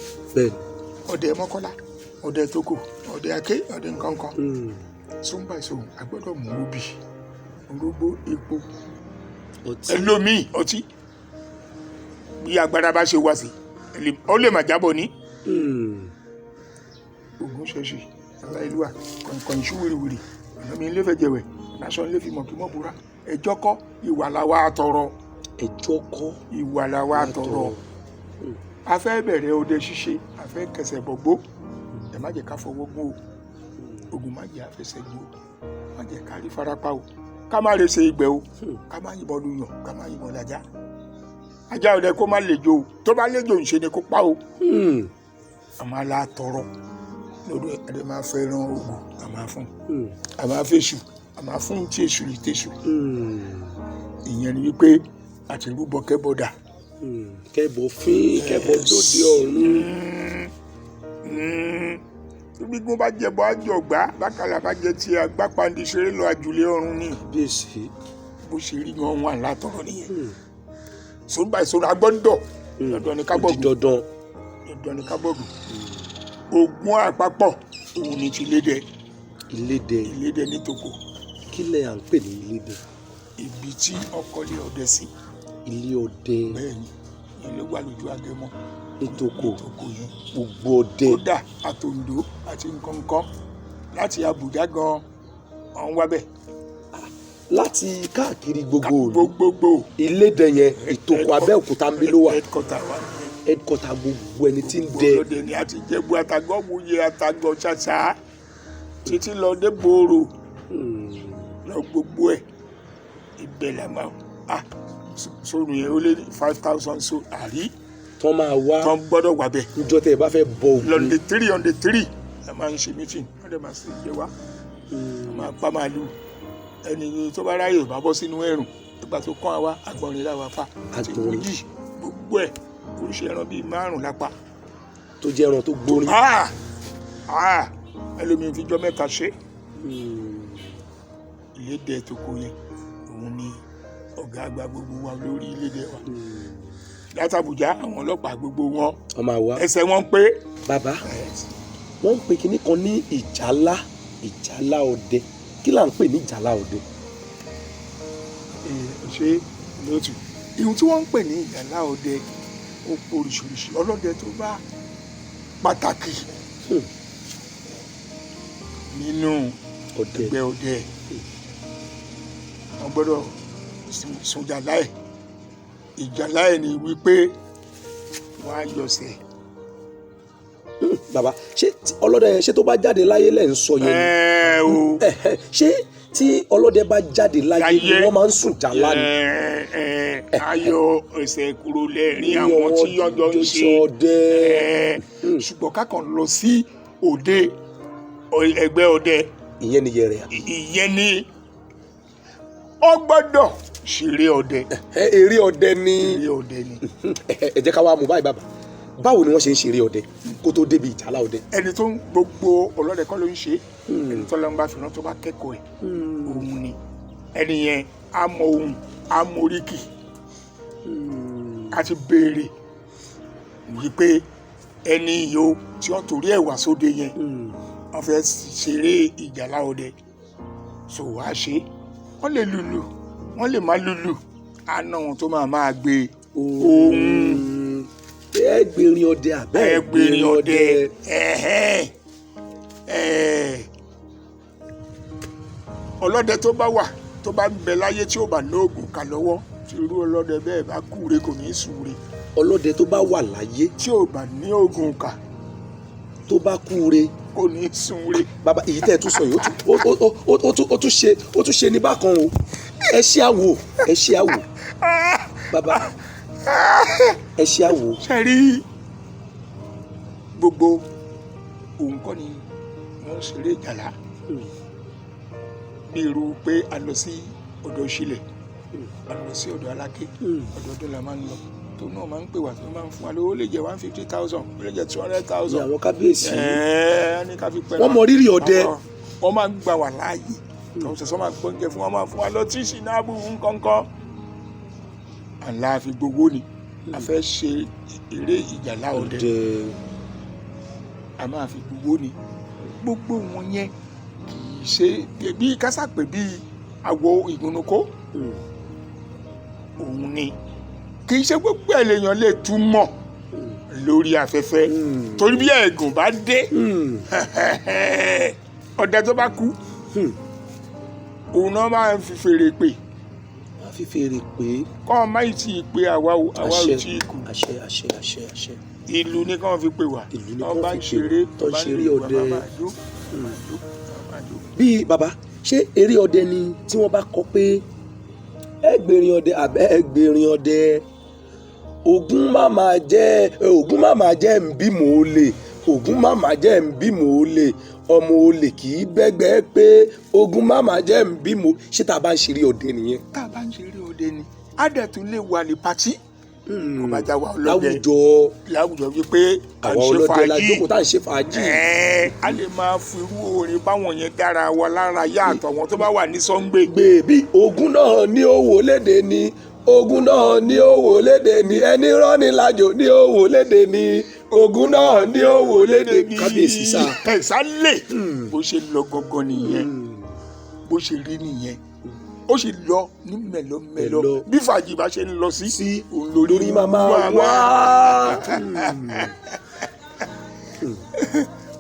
ọdẹ Mọ́kọ́lá ọdẹ Tógò ọdẹ Aké ọdẹ nkankan zone by zone a gbọ́dọ̀ mú obì orógbó epo ẹlòmíì ọtí bí agbára bá ṣe wá sí ó lè má jábọ̀ ní. Ògún ṣẹṣì aláìlúwà kọ̀ǹkọ̀ǹ ṣú wìrìwìrì ọ̀nà mi lè fẹ́ jẹ̀wẹ̀ lásán lè fi mọ̀ kí mọ̀ búra ẹjọ́ kọ́ ìwà làwa tọrọ. ẹjọ́ kọ́ ìwà làwa tọrọ. a fẹ́ bẹ̀rẹ̀ ọdẹ ṣíṣe a fẹ́ kẹsẹ̀ bọ̀gbó ẹ má jẹ́ ká fọwọ́ gún o ogun má jẹ́ àfẹsẹ̀ gbó má jẹ́ ká rí farapa o ká má rèsè ìgbẹ́ o ká má yìnbọn lùyàn ká má yìnbọn lájà ajá ọdẹ kó má lejò o tó bá lejò ń ṣe ni kó pa o àmọ́ alá tọrọ lọ́dọ̀ ẹ̀dẹ̀ máa fẹ́ràn oògùn a máa fún a máa fẹ́ṣù a máa fún tí èṣù yìí tẹ̀ṣù ìyẹn ni wípé àti rúbọ kẹ́bọ̀dà kẹ́bọ̀ fín kẹ́bọ̀ lóde ọ̀run gbígbó bá jẹbọ àjọgbá bákàlà bá jẹ tí agbápandi ṣeré lọ àjùlé ọ̀run ní bíyèsí bó ṣe rí gan wà látọrọ nìyẹn sórí báyìí sórí agbọ́ndọ̀ dandan ní kábọ̀gù dandan ní kábọ̀gù Ògún àpapọ̀ òun ni ti ìlédè ní Tógò. kí lẹ à ń pè ní ìlédè. ibi tí ọkọ lé ọdẹ sí. ilé ọdẹ. bẹ́ẹ̀ni ilé wà lójú Agẹmọ. ní Tógò yẹn. gbogbo ọdẹ. kódà àtòǹdó àti nǹkankan láti Àbújá gan ọ̀hún wá bẹ̀. láti káàkiri gbogbo òlu gbogbo ìlédè yẹn ìtòkò Abẹ́òkúta ń bí ló wà headquarter wa nìyẹn. headquarter gbogbo ẹni tí ń dẹ Ọlọ́dẹ ni a ti jẹ́gbó àtàgọ́ wòye àtàgọ́ ṣàṣà títí lọ dé gbòòrò lọ gbogbo ẹ̀ ibẹ̀ la máa sóòrùn yẹn ó lé 5,000 so àrí tán máa wá tán gbọ́dọ̀ wà bẹ́ẹ̀. níjọ́ tẹ́ ẹ bá fẹ́ bọ Ògún on the 3 ẹ máa ń ṣe meeting wọ́n dẹ̀ máa ṣe jẹ wá wọ́n máa pa màálù ẹni tó bá ráyè bá bọ́ sínú ẹ̀rùn nígbà tó kán àwa àgbọ̀nrín láwa fa àti ìwújì gbogbo ẹ̀ oríṣi ẹran bíi 5 lápá. tó jẹ́ ẹran tó gbórin. ẹlòmíín fi jọ mẹ́ta ṣe ìlédè tó kó yẹn òun ni ọ̀gá àgbà gbogbo wa lórí ìlédè wa láti Àbújá àwọn ọlọ́pàá gbogbo wọn ọmọ àwa ẹsẹ̀ wọn pé. bàbá wọ́n ń pè kinní kan ní ìjálá ọdẹ kí là ń pè ní ìjálá ọdẹ. ṣé lóòtù ihun tí wọ́n ń pè ní ìjálá ọdẹ ó pọ̀ oríṣiríṣi ọlọ́dẹ tó bá pàtàkì nínú ẹgbẹ́ ọdẹ wọ́n gbọ́dọ̀ sun ìjálá ẹ̀ ìjálá ẹ̀ ni wípé wọ́n á yọ̀sẹ̀. bàbá ṣé ọlọ́dẹ ṣé tó bá jáde láyé lẹ́ ń sọ yẹn o ṣé tí ọlọ́dẹ bá jáde láyé ni wọ́n máa ń sùn jálá ni. ayọ̀ ẹsẹ̀ kúrò lẹ́rìn àwọn tí ọjọ́ ń ṣe ọdẹ ṣùgbọ́n kákan lọ sí òde ẹgbẹ́ ọdẹ ìyẹn ni yẹrẹ ìyẹn ni ó gbọ́dọ̀ ṣeré ọdẹ. eré ọdẹ ni eré ọdẹ ni. ẹ jẹ́ ká wá mú báyìí bàbá báwo ni wọ́n ṣe ń ṣeré ọdẹ kó tó débi ìjálá ọdẹ. ẹni tó ń gbogbo ọlọ́dẹ kọ́ ló ń ṣe ẹni tó lọ́n bá fìràn tó bá kẹ́kọ̀ọ́ ẹ̀ òun ni ẹni yẹn á mọ ohun á mọ oríkì á ti béèrè wípé ẹni yìí ó tí wọ́n torí ẹ̀ wá sóde yẹn wọ́n fẹ́ ṣeré ìjálá ọdẹ so wá ṣe wọ́n lè lùlù wọ́n lè má lùlù á ná wọn tó máa gbé ohun ẹgbẹ̀rin ọdẹ àbẹ́ ẹgbẹ̀rin ọdẹ ọlọ́dẹ tó bá wà tó bá ń bẹ láyé tí ó bá lóògùn kà lọ́wọ́ tí irú ọlọ́dẹ bẹ́ẹ̀ bá kúre kò ní í súre. ọlọ́dẹ tó bá wà láyé tí ò bá ní oògùn kà tó bá kúre kò ní í súre. bàbá èyí tẹ́ ẹ tún sọ yìí ó tún ṣe ní bákan o ẹ ṣe àwò bàbá ẹ ṣe àwò. ṣe rí gbogbo òun kọ́ ni wọ́n ṣeré ìjàlá bí irú pé a lọ sí ọ̀dọ̀ ìṣílẹ̀ a lọ sí ọ̀dọ̀ aláké ọ̀dọ̀ la máa ń lọ tó náà máa ń pè wá tó máa ń fún wa lówó lè jẹ́ 150,000 ó lè jẹ́ 200,000. ní àwọn kábíyèsí ní ká fi pẹ́ wọ́n mọ rírì ọdẹ. wọ́n máa ń gbà wá láàyè tó ń sọ máa gbọ́njẹ fún wọn máa fún wa lọ tí ṣìnàbù nǹkankan àlá fi gbogbo ni a fẹ́ ṣe eré ìjàlá ọdẹ a máa fi gbogbo ni gbogbo wọn yẹn kì í ṣe bí kásàpè bí àwọ̀ ìgúnnukó òun ni kì í ṣe gbogbo èèyàn lè túmọ̀ lórí afẹ́fẹ́ torí bí ẹ̀gùn bá dé ọdẹ tó bá kú òun náà máa ń fi fèrè pè kọ́ ọ má tí ì pé àwa ò tí ì kú ìlú ni kọ́ fi pè wá wọ́n bá ń ṣeré ọdẹ. bí bàbá ṣé eré ọdẹ ni tí wọ́n bá kọ pé ẹgbẹ̀rin ọdẹ àbẹ́ ẹgbẹ̀rin ọdẹ Ògún màmá jẹ́ ń bímọ olè Ògún màmá jẹ́ ń bímọ olè ọmọ olè kì í bẹ́gbẹ́ pé Ògún màmá jẹ́ ń bímọ ṣé tá a bá ń ṣeré ọdẹ nìyẹn. tá a bá ń ṣeré ọdẹ ni á dẹ̀ tún lè wà ní patí kò bá já wa ọlọ́dẹ láwùjọ wípé à ń ṣe fàájì a lè máa fi irú orin báwọn yẹn dára wa lára yàtọ̀ wọn tó bá wà ní sọ́ngbè. gbèbí Ògún náà ní òwò léde ni Ògún náà ní òwò léde ni ẹni rọ́ni lájò ní òwò léde ni Ògún náà ní òwò léde ni. kábíyèsí sá ẹ̀ sálẹ̀ bó ṣe lọ gangan nìyẹn bó ṣe rí nìyẹn ó sì lọ ní mẹ̀lọ́mẹ̀lọ́ bí fàájì bá ṣe ń lọ sí olórí màmá wá.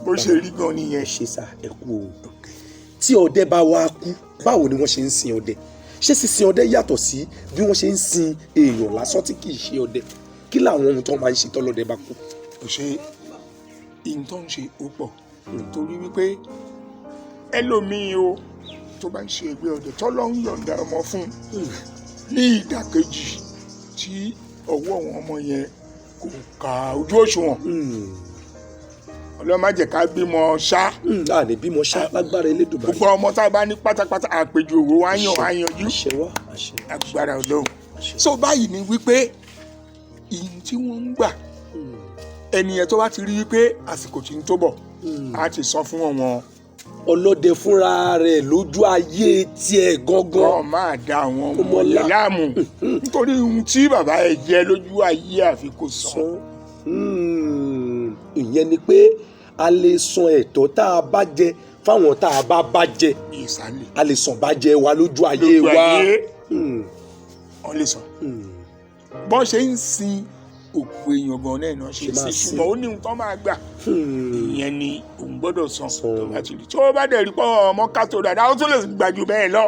bó ṣe rí gan nìyẹn. ṣe sá ẹ kú o tí ọdẹ bá wá kú báwo ni wọ́n ṣe ń sin ọdẹ. ṣé sísin ọdẹ yàtọ̀ sí bí wọ́n ṣe ń sin èèyàn lásán tí kì í ṣe ọdẹ? Kí làwọn ohun tó máa ń ṣe tọ́lọ́dẹ bá kú? kò ṣe ihun tó ń ṣe ó pọ̀ nítorí wípé ẹlòmíì o tó bá ń ṣe ẹgbẹ́ ọdẹ tọ́lọ́ ń yọ̀ǹda ọmọ fún ní ìdàkejì tí ọwọ́ àwọn ọmọ yẹn kò ka ojú òṣùwọ̀n Ọlọ́run má jẹ́ ká bímọ ṣá. Àní bímọ ṣá lágbára Elédùmarè. gbogbo ọmọ tá a bá ní pátápátá àpèjì òwò wáyàn wáyanjú àṣẹ wá àṣẹ. agbára Ọlọ́run. so báyìí ni wípé ìyìn tí wọ́n ń gbà ẹnìyẹn tó bá ti rí wípé àsìkò tí ń tó bọ̀ á ti sọ fún wọn. ọlọ́dẹ fúnra rẹ̀ lójú ayé tiẹ̀ gangan. wọ́n máa da àwọn ọmọ yẹn láàmú nítorí ohun tí bàbá ẹ̀ jẹ́ lójú ayé àfi kò sàn. ìyẹn ni pé a lè san ẹ̀tọ́ tá a bá jẹ fáwọn tá a bá jẹ. ìsàlẹ̀ a lè san bàjẹ́ wa lójú ayé wa. wọ́n lè sọ. bọ́n ṣe ń sin òkú èèyàn gan náà náà ṣe sí ṣùgbọ́n ó ní ohun tó máa gbà. ìyẹn ni òun gbọ́dọ̀ san tó bá ti rí. tí ó bá dẹ̀ rí pọ́ ọmọ kátó dáadáa ó tún lè gbàjú bẹ́ẹ̀ lọ.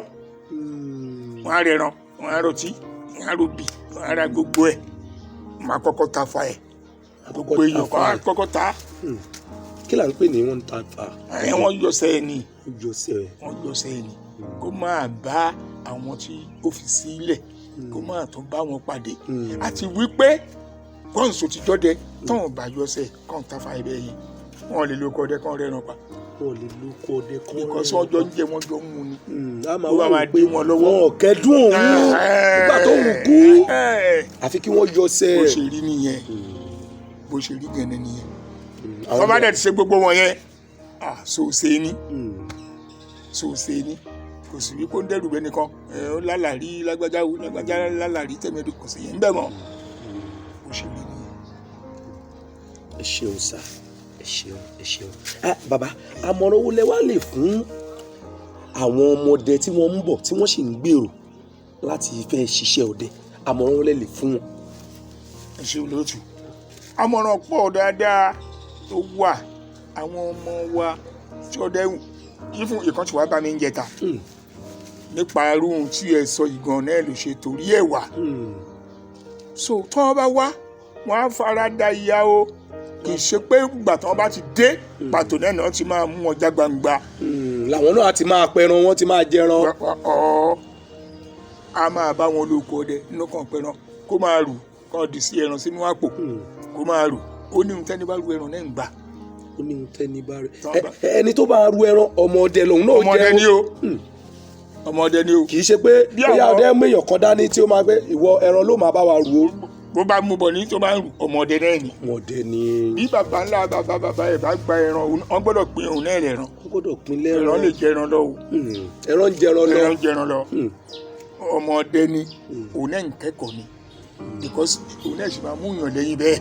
wọ́n á rẹran wọ́n á rọtí wọ́n á rọbì wọ́n á ra gbogbo ẹ̀ wọ́n á kọ́kọ́ ta fa ẹ̀ gbogbo èèyàn kan á kọ́kọ́ ta. kí là ń pè ní wọ́n ń ta fa? wọ́n yọsẹ̀ ẹ̀ ni wọ́n yọsẹ̀ ẹ̀ ni kó máa bá àwọn tí ó fi sílẹ̀ kó máa tún bá wọn pàdé àti wípé bọ́ǹsì ti jọ́dẹ táwọn bá yọsẹ̀ kàn ta fa ibẹ̀ yìí wọ́n lè lo ọdẹ kan rẹran pa. wọ́n lè lo ọdẹ kan rẹran pa. because wọ́n jọ ń jẹ wọ́n jọ ń mu ni. a máa wá pé wọn kẹ́dùn òun nígbà tó wù kú àfi kí wọ́n yọsẹ̀. bó ṣe rí nìyẹn bó ṣe rí gẹ̀nẹ́ nìyẹn. wọ́n bá dẹ̀ ti ṣe gbogbo wọn yẹn sòsè ni sòsè ni kò sí wípé ó ń dẹ́rù bẹ́ẹ̀ nìkan ó lálàrí lágbájá lálàrí tẹ̀mẹ́dù kò sí yẹn ń bẹ̀ mọ́ bó ṣe rí nìyẹn. ẹ ṣeun sá ẹ ṣeun. bàbá àmọ̀ràn wo lẹ wá lè fún àwọn ọmọdé tí wọ́n ń bọ̀ tí wọ́n sì ń gbèrò láti fẹ́ ṣiṣẹ́ ọdẹ àmọ̀ràn wo lẹ lè fún wọn? ẹ ṣeun lóòtú àmọ̀ràn pọ̀ dáadáa tó wà àwọn ọmọ wa tí ọdẹ yìí fún ìkan tí wàá bá mi ń jẹta nípa irú ohun tí ẹ sọ ìgàn náà ló ṣe torí ẹ wà so tí wọ́n bá wá wọ́n á fara da ìyà o kì í ṣe pé ìgbà tí wọ́n bá ti dé pàtó náà ti máa mú ọjà gbangba. làwọn náà ti máa pẹran wọn ti máa jẹran. a máa bá wọn lóko ọdẹ nínú kan pẹran kó máa rù kó di sí ẹran sínú àpò kó máa rù ó ní ohun tẹ́ni bá ru ẹran náà ń gbà. ó ní ohun tẹ́ni bá ru ẹni tó bá ru ẹran ọmọdé lòun náà jẹ́ ọmọdé ni o ọmọdé ni o. kì í ṣe pé bóyá ọdẹ mú èèyàn kan dání tí ó máa gbé ìwọ ẹran ló máa bá wa rù ó. bó bá mú bọ̀ ní tó bá ń rù ọmọdé náà ni. ọmọdé ni. bí bàbá ńlá bàbá ẹ̀ bá gba ẹran wọn gbọ́dọ̀ pín òun náà lẹ́ran. wọ́n gbọ́dọ̀ pín lẹ́ran. ẹran lè jẹ ẹran lọ o. ẹran ń jẹran lọ. ẹran ń jẹran lọ. ọmọdé ni òun náà ń kẹ́kọ̀ọ́ ni because òun náà sì máa mú yàn lẹ́yìn bẹ́ẹ̀.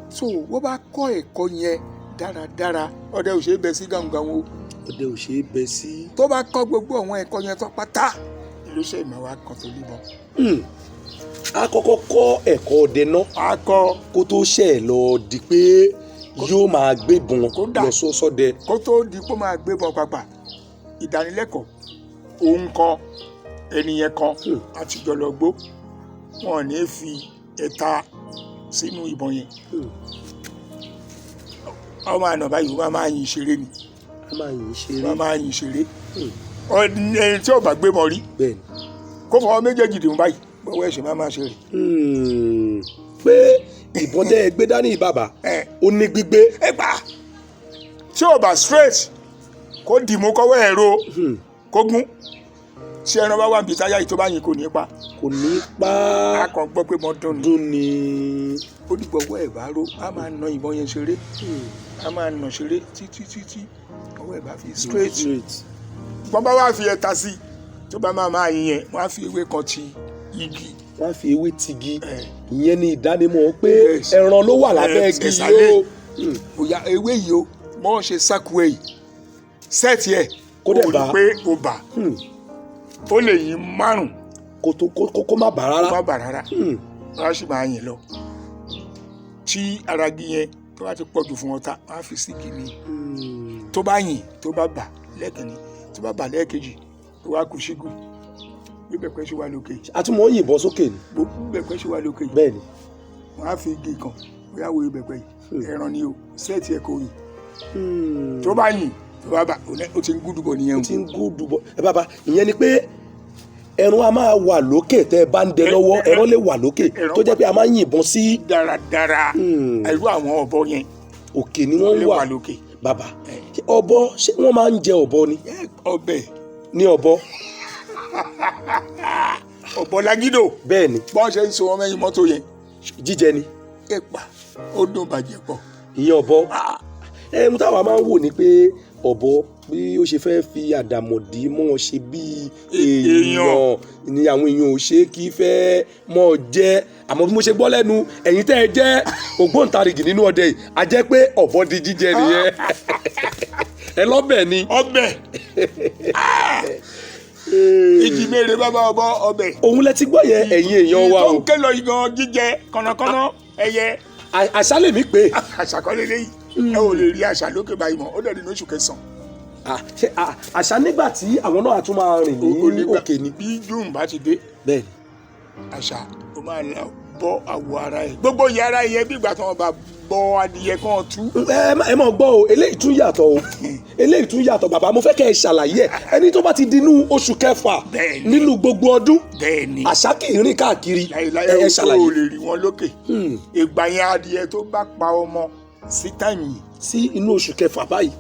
so wọ́n bá kọ́ ẹ̀kọ́ yẹn dáradára ọdẹ ò ṣe é bẹ sí gàǹgàǹ o. ọdẹ ò ṣe é bẹ sí. tó bá kọ́ gbogbo àwọn ẹ̀kọ́ yẹn tó pátá ló ṣe ìmọ̀ wa kan tó líbọn. a kọ́kọ́ kọ́ ẹ̀kọ́ ọdẹ náà. a kọ́ kó tó ṣẹ̀ lọ di pé yóò máa gbébọn lọ sọ́dẹ. kó tó di pé máa gbébọn pàpà ìdánilẹ́kọ̀ọ́ òun kan ẹnìyẹn kan àtijọ́ lọ gbó wọn ò ní fi ẹ̀ta sínú ìbọn yẹn ọmọ àná báyìí wọ́n máa yin ṣeré ni wọ́n máa yin ṣeré ẹni tí ò bá gbé mọ́ rí kó fọwọ́ méjèèjì dùn báyìí gbọ́wọ́ ẹ̀ṣẹ̀ máa ṣe rè. pé ìbọn tẹ́ ẹ gbé dání bàbá ó ní gbígbé. ẹ gbà tí ò bá straight kó dìmú kọ́wọ́ ẹ̀rọ kó gún tí ẹran bá wà níbi táyà yìí tó bá yin kò ní pa. kò ní pa. a kàn gbọ́ pé mo dùn ni. ó dìgbò ọwọ́ ẹ̀ bá ró a máa na ìbọn yẹn ṣeré a máa nà ṣeré títí ọwọ́ ẹ̀ bá fi straight. wọ́n bá wá fi ẹ̀ta sí tó bá máa yin yẹn wọ́n á fi ewé kan ti igi. wọ́n á fi ewé tigi ìyẹn ni ìdánimọ̀ pé ẹran ló wà lábẹ́ igi yìí o. bóyá ewé yìí o mọ́ ṣe sákúwé yìí sẹ́ẹ̀tì ẹ̀ kó dẹ̀ bá ó rí pé ó bà ó lè yin 5 kó má bà rárá. kó má bà rárá wọ́n á sì máa yin lọ tí aragi yẹn tó bá ti pọ̀jù fún ọta wọ́n á fi sí kìíní tó bá yin tó bá bà lẹ́ẹ̀kìíní tó bá bà lẹ́ẹ̀kejì tó wá kù sígù bí bẹ̀pẹ̀ ṣe wà lókè àtúmọ̀ yìnbọn sókè ni. bí bẹ̀pẹ̀ ṣe wà lókè bẹ́ẹ̀ ni. wọ́n á fi igi kan bóyá wo bẹ̀pẹ̀ yìí ẹran ni o sẹ́ẹ̀tì ẹ̀ kò yìn tó bá yìn tó bá bà ó ti ń gúdùbọ̀ nìyẹn o. ó ti ń gúdùbọ̀ ẹ bàbá ìyẹn ni pé ẹran a máa wà lókè tẹ́ ẹ bá ń dẹ lọ́wọ́ ẹran lè wà lókè tó jẹ́ pé a máa ń yìnbọn sí. dáradára irú àwọn ọ̀bọ yẹn òkè ni wọ́n wà lókè. bàbá ọ̀bọ ṣé wọ́n máa ń jẹ ọ̀bọ ni. ọbẹ̀ ní ọ̀bọ. ọ̀bọ lágídò. bẹ́ẹ̀ ni. bọ́n ṣe ń so ọmọ ẹyin mọ́tò yẹn. jíjẹ ni. ẹ̀pà ó dùn bàjẹ́ pọ̀. ìyẹn ọ̀bọ. mú táwa máa ń wò ni pé ọ̀bọ bí ó ṣe fẹ́ fi àdàmọ̀dì mọ́ ọ ṣe bí èèyàn ni àwọn èèyàn ò ṣe kí fẹ́ mọ́ ọ jẹ́ àmọ́ bí mo ṣe gbọ́ lẹ́nu ẹ̀yin tẹ́ ẹ jẹ́ ògbóǹtarìgì nínú ọdẹ yìí a jẹ́ pé ọ̀bọ di jíjẹ nìyẹn ẹ lọ́bẹ̀ ni. ọbẹ̀ ìjìmèrè bàbá ọbọ ọbẹ̀. òun lẹ ti gbọ́ yẹn ẹ̀yin èèyàn wa o. tó ń ké lọ igan jíjẹ kọ̀nàkọ̀nà ẹyẹ. àṣà lèmi pé. àṣà kọ́ lélẹ́yìí ẹ ò lè rí àṣà lókè báyìí mọ́ ó dẹ̀ nínú oṣù kẹsàn-án. àṣà nígbà tí àwọn náà tún máa rìn ní òkè ni. bí june bá ti dé. bẹ́ẹ̀ni. àṣà ó máa la bọ́ àwọ̀ ara ẹ̀ gbogbo yàrá yẹn bí ìgbà tí wọ́n bá bọ́ adìyẹ kan tú. ẹ mọ̀ gbọ́ o eléyìí tún yàtọ̀ o eléyìí tún yàtọ̀ bàbá mo fẹ́ kẹ́ ẹ ṣàlàyé ẹ ẹni tó bá ti dinú oṣù kẹfà nínú gbogbo ọdún àṣà kì í rìn káàkiri ẹ ṣàlàyé. o lè rí wọn lókè ìgbà yẹn adìyẹ tó bá pa ọmọ sí táìmù yìí. sí inú oṣù kẹfà báyìí.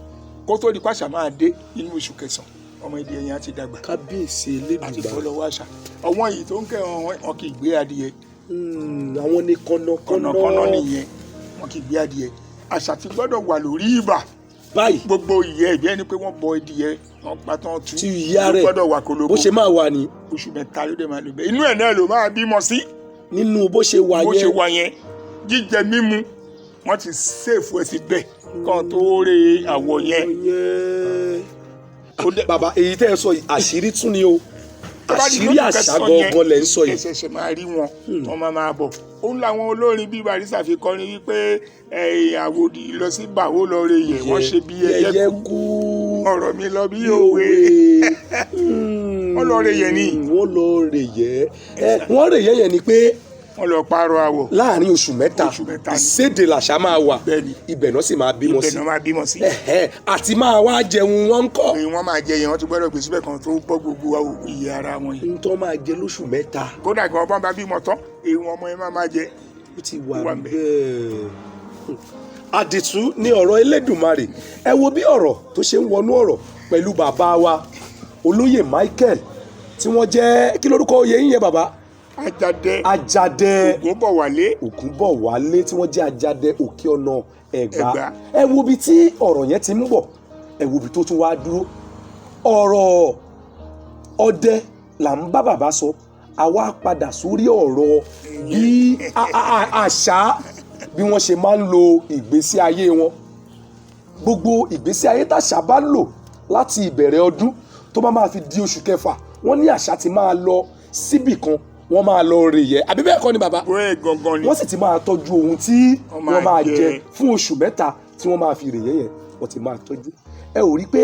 kó tó di pàṣà máa dé inú oṣù kẹsàn-án ọmọ ìdí ẹ̀yìn á ti dàgbà. kábíyèsí elédùnbà àti bọ́ lọ́wọ́ àṣà ọwọ́n yìí tó ń kẹ́ wọn kì í gbé adìyẹ. àwọn ní kọ́nàkọ́nà nìyẹn wọn kì í gbé adìyẹ. àṣà ti gbọ́dọ̀ wà lórí ìbà. báyìí gbogbo ìyẹ́ ìbí ẹni pé wọ́n bọ adìyẹ wọn pa tán tú. tí ìyá rẹ̀ gbọ́dọ̀ wà kólóbó. bó ṣe máa wà ní. oṣù mẹ́ta ló dé máa lò bẹ́ẹ̀ inú ẹ̀ náà ló máa bímọ sí. nínú bó ṣe wà yẹn jíjẹ mímu wọ́n ti ṣèfù ẹ̀ sí bẹ́ẹ̀ kan tó rè àwọ̀ yẹn. bàbá èyí tẹ́ ẹ sọ àṣírí tún ni o àṣírí àṣà gangan lẹ̀ ń sọ yìí. ẹsẹ̀ máa rí wọn wọn máa bọ̀ òun làwọn olórin bíi Barrister fi kọrin wípé àwòdì lọ sí bàwó lọ rè yẹ wọ́n ṣe bí ẹyẹ kú ọ̀rọ̀ mi lọ bí òwe wọ́n lọ rè yẹ ni. wọ́n lọ rè yẹ wọ́n rè yẹ yẹn ni pé wọ́n lọ pààrọ̀ àwọ̀. láàrin oṣù mẹ́ta ìséde làṣà máa wà ibẹ̀ náà sì máa bímọ sí. ibẹ̀ náà máa bímọ sí. àti máa wá jẹun wọn ń kọ́. wọ́n máa jẹ yẹn wọ́n ti gbọ́dọ̀ gbé síbẹ̀ kan tó bọ́ gbogbo iye ara wọn yìí. n tó máa jẹ lóṣù mẹ́ta. kódà kí wọ́n bá bímọ tán èyí wọn ọmọ yẹn máa jẹ. ó ti wà bẹ́ẹ̀. àdìtú ni ọ̀rọ̀ Elédùmarè ẹ wo bí ọ̀rọ̀ tó ṣe ń wọnú ọ̀rọ̀ pẹ̀lú bàbá wa olóyè Michael tí wọ́n jẹ́ kí lórúkọ oyè yín yẹn bàbá. Àjàdẹ Ògúnbọ̀wálé tí wọ́n jẹ́ Àjàdẹ Òkè Ọ̀nà Ẹ̀gbá ẹ wo ibi tí ọ̀rọ̀ yẹn ti ń bọ̀ ẹ wo ibi tó tún wá dúró ọ̀rọ̀ ọdẹ là ń bá bàbá sọ àwa padà sórí ọ̀rọ̀ bí àṣà bí wọ́n ṣe máa ń lo ìgbésí ayé wọn gbogbo ìgbésí ayé tàṣà bá lò láti ìbẹ̀rẹ̀ ọdún tó bá máa fi di oṣù kẹfà wọ́n ní àṣà ti máa lọ síbì kan wọ́n máa lọ rè yẹ àbí bẹ́ẹ̀ kọ́ ni bàbá wọ́n sì ti máa tọ́jú ohun tí wọ́n máa jẹ fún oṣù mẹ́ta tí wọ́n máa fi rè yẹ yẹn wọ́n ti máa tọ́jú ẹ ò rí pé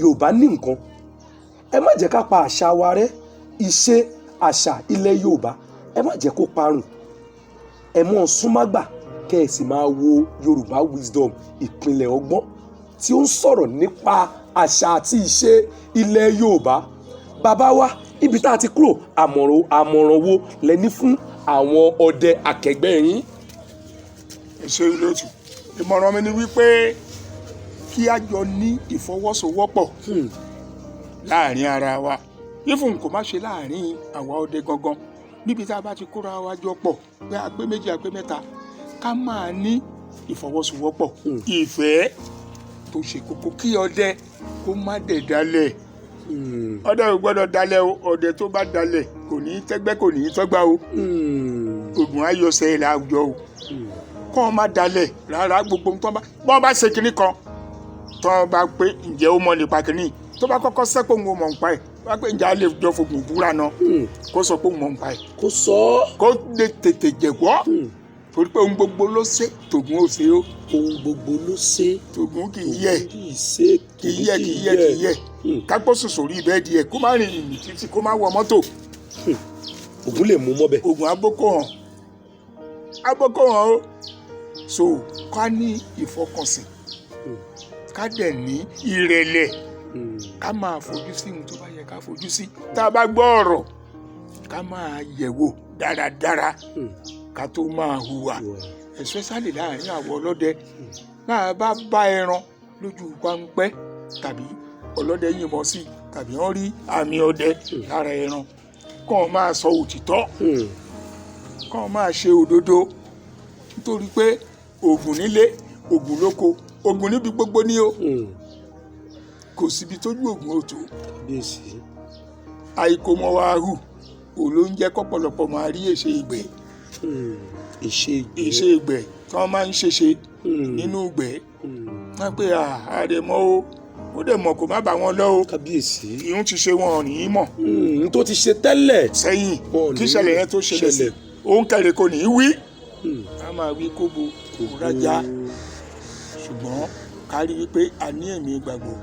Yorùbá ní nǹkan ẹ má jẹ́ ká pa àṣà wa rẹ́ ìṣe àṣà ilẹ̀ Yorùbá ẹ má jẹ́ kó parun ẹ mọ́ súnmágbà kẹ́ ẹ sì máa wo Yorùbá Wisdom ìpínlẹ̀ ọgbọ́n tí ó ń sọ̀rọ̀ nípa àṣà àti ìṣe ilẹ̀ Yorùbá bàbá wa ibi tá a ti kúrò àmọ̀ràn wo lẹ ní fún àwọn ọdẹ akẹgbẹ́ yín. ẹ ṣe lótú ìmọ̀ràn mi ni wípé kí a jọ ní ìfọwọ́sowọ́pọ̀ láàrin ara wa ifun kò má ṣe láàrin àwa ọdẹ gangan níbi tá a bá ti kóra wa jọ pọ̀ pé agbé méjì agbé mẹ́ta ká máa ní ìfọwọ́sowọ́pọ̀ ìfẹ́ tó ṣe kókó kí ọdẹ kó má dẹ̀ dalẹ̀ ọdẹ ò gbọ́dọ̀ dalẹ̀ o ọdẹ tó bá dalẹ̀ kò ní í tẹ́gbẹ́ kò ní í tọ́gbà o ògùn ayọ̀sẹ̀ làwùjọ o kọ́ ọ má dalẹ̀ rárá gbogbo bọ́n bá ṣe kinní kan tọ́ bá pé ǹjẹ́ ó mọ̀ nípa kinní tó bá kọ́kọ́ sẹ́pọ̀ ń wo mọ̀ nípa ẹ̀ wá pé ǹjẹ́ a lè jọ fògùn búra náà kó sọ pé ń mọ̀ nípa ẹ̀ kó sọ kó lè tètè jẹ̀wọ́ torí pé ohun gbogbo ló ṣe tògùn ó ṣe ó ohun gbogbo ló ṣe tògùn kì í yẹ kì í ṣe kì í yẹ kápọ́ sùn sórí bẹ́ẹ̀dì ẹ̀ kó má rìn ìrìn títí kó má wọ mọ́tò. Ògún lè mú mọ́bẹ̀. Ògùn abókò hàn o. So ká ní ìfọkànsìn ká dẹ̀ ní ìrẹ̀lẹ̀ ká máa fojú sí ohun tó bá yẹ ká fojú sí. Tá a bá gbọ́ ọ̀rọ̀ ká máa yẹ̀wò dáradára ká tó máa hùwà especially láàrin àwọn ọlọ́dẹ. Náà bá bá ẹran lójú páńpẹ́ tàbí ọlọ́dẹ yìnbọn sí tàbí wọ́n rí àmì ọdẹ lára ẹran kàn máa sọ òtítọ́ kàn máa ṣe òdodo nítorí pé ògùn nílé ògùn lóko ògùn níbi gbogbo ní o kò síbi tójú ògùn ò tó. Àìkòmọ̀ wa hù òun ló ń jẹ́ kọ́pọ̀lọpọ̀ máa rí èṣe ìgbẹ́ èṣe ìgbẹ́ tí wọ́n máa ń ṣeṣe nínú ìgbẹ́ wọ́n pé àrẹ̀mọ́ o ó dẹ̀ mọ̀ kó má bà wọ́n lọ o. Kábíyèsí. ìhun ti ṣe wọn ò ní í mọ̀. n tó ti ṣe tẹ́lẹ̀. sẹ́yìn kí ìṣẹ̀lẹ̀ yẹn tó ṣẹlẹ̀ sí òun kẹrẹ kò ní í wí. a máa wí kóbo kò rájà ṣùgbọ́n ká rí i pé a ní ẹ̀mí gbàgbọ́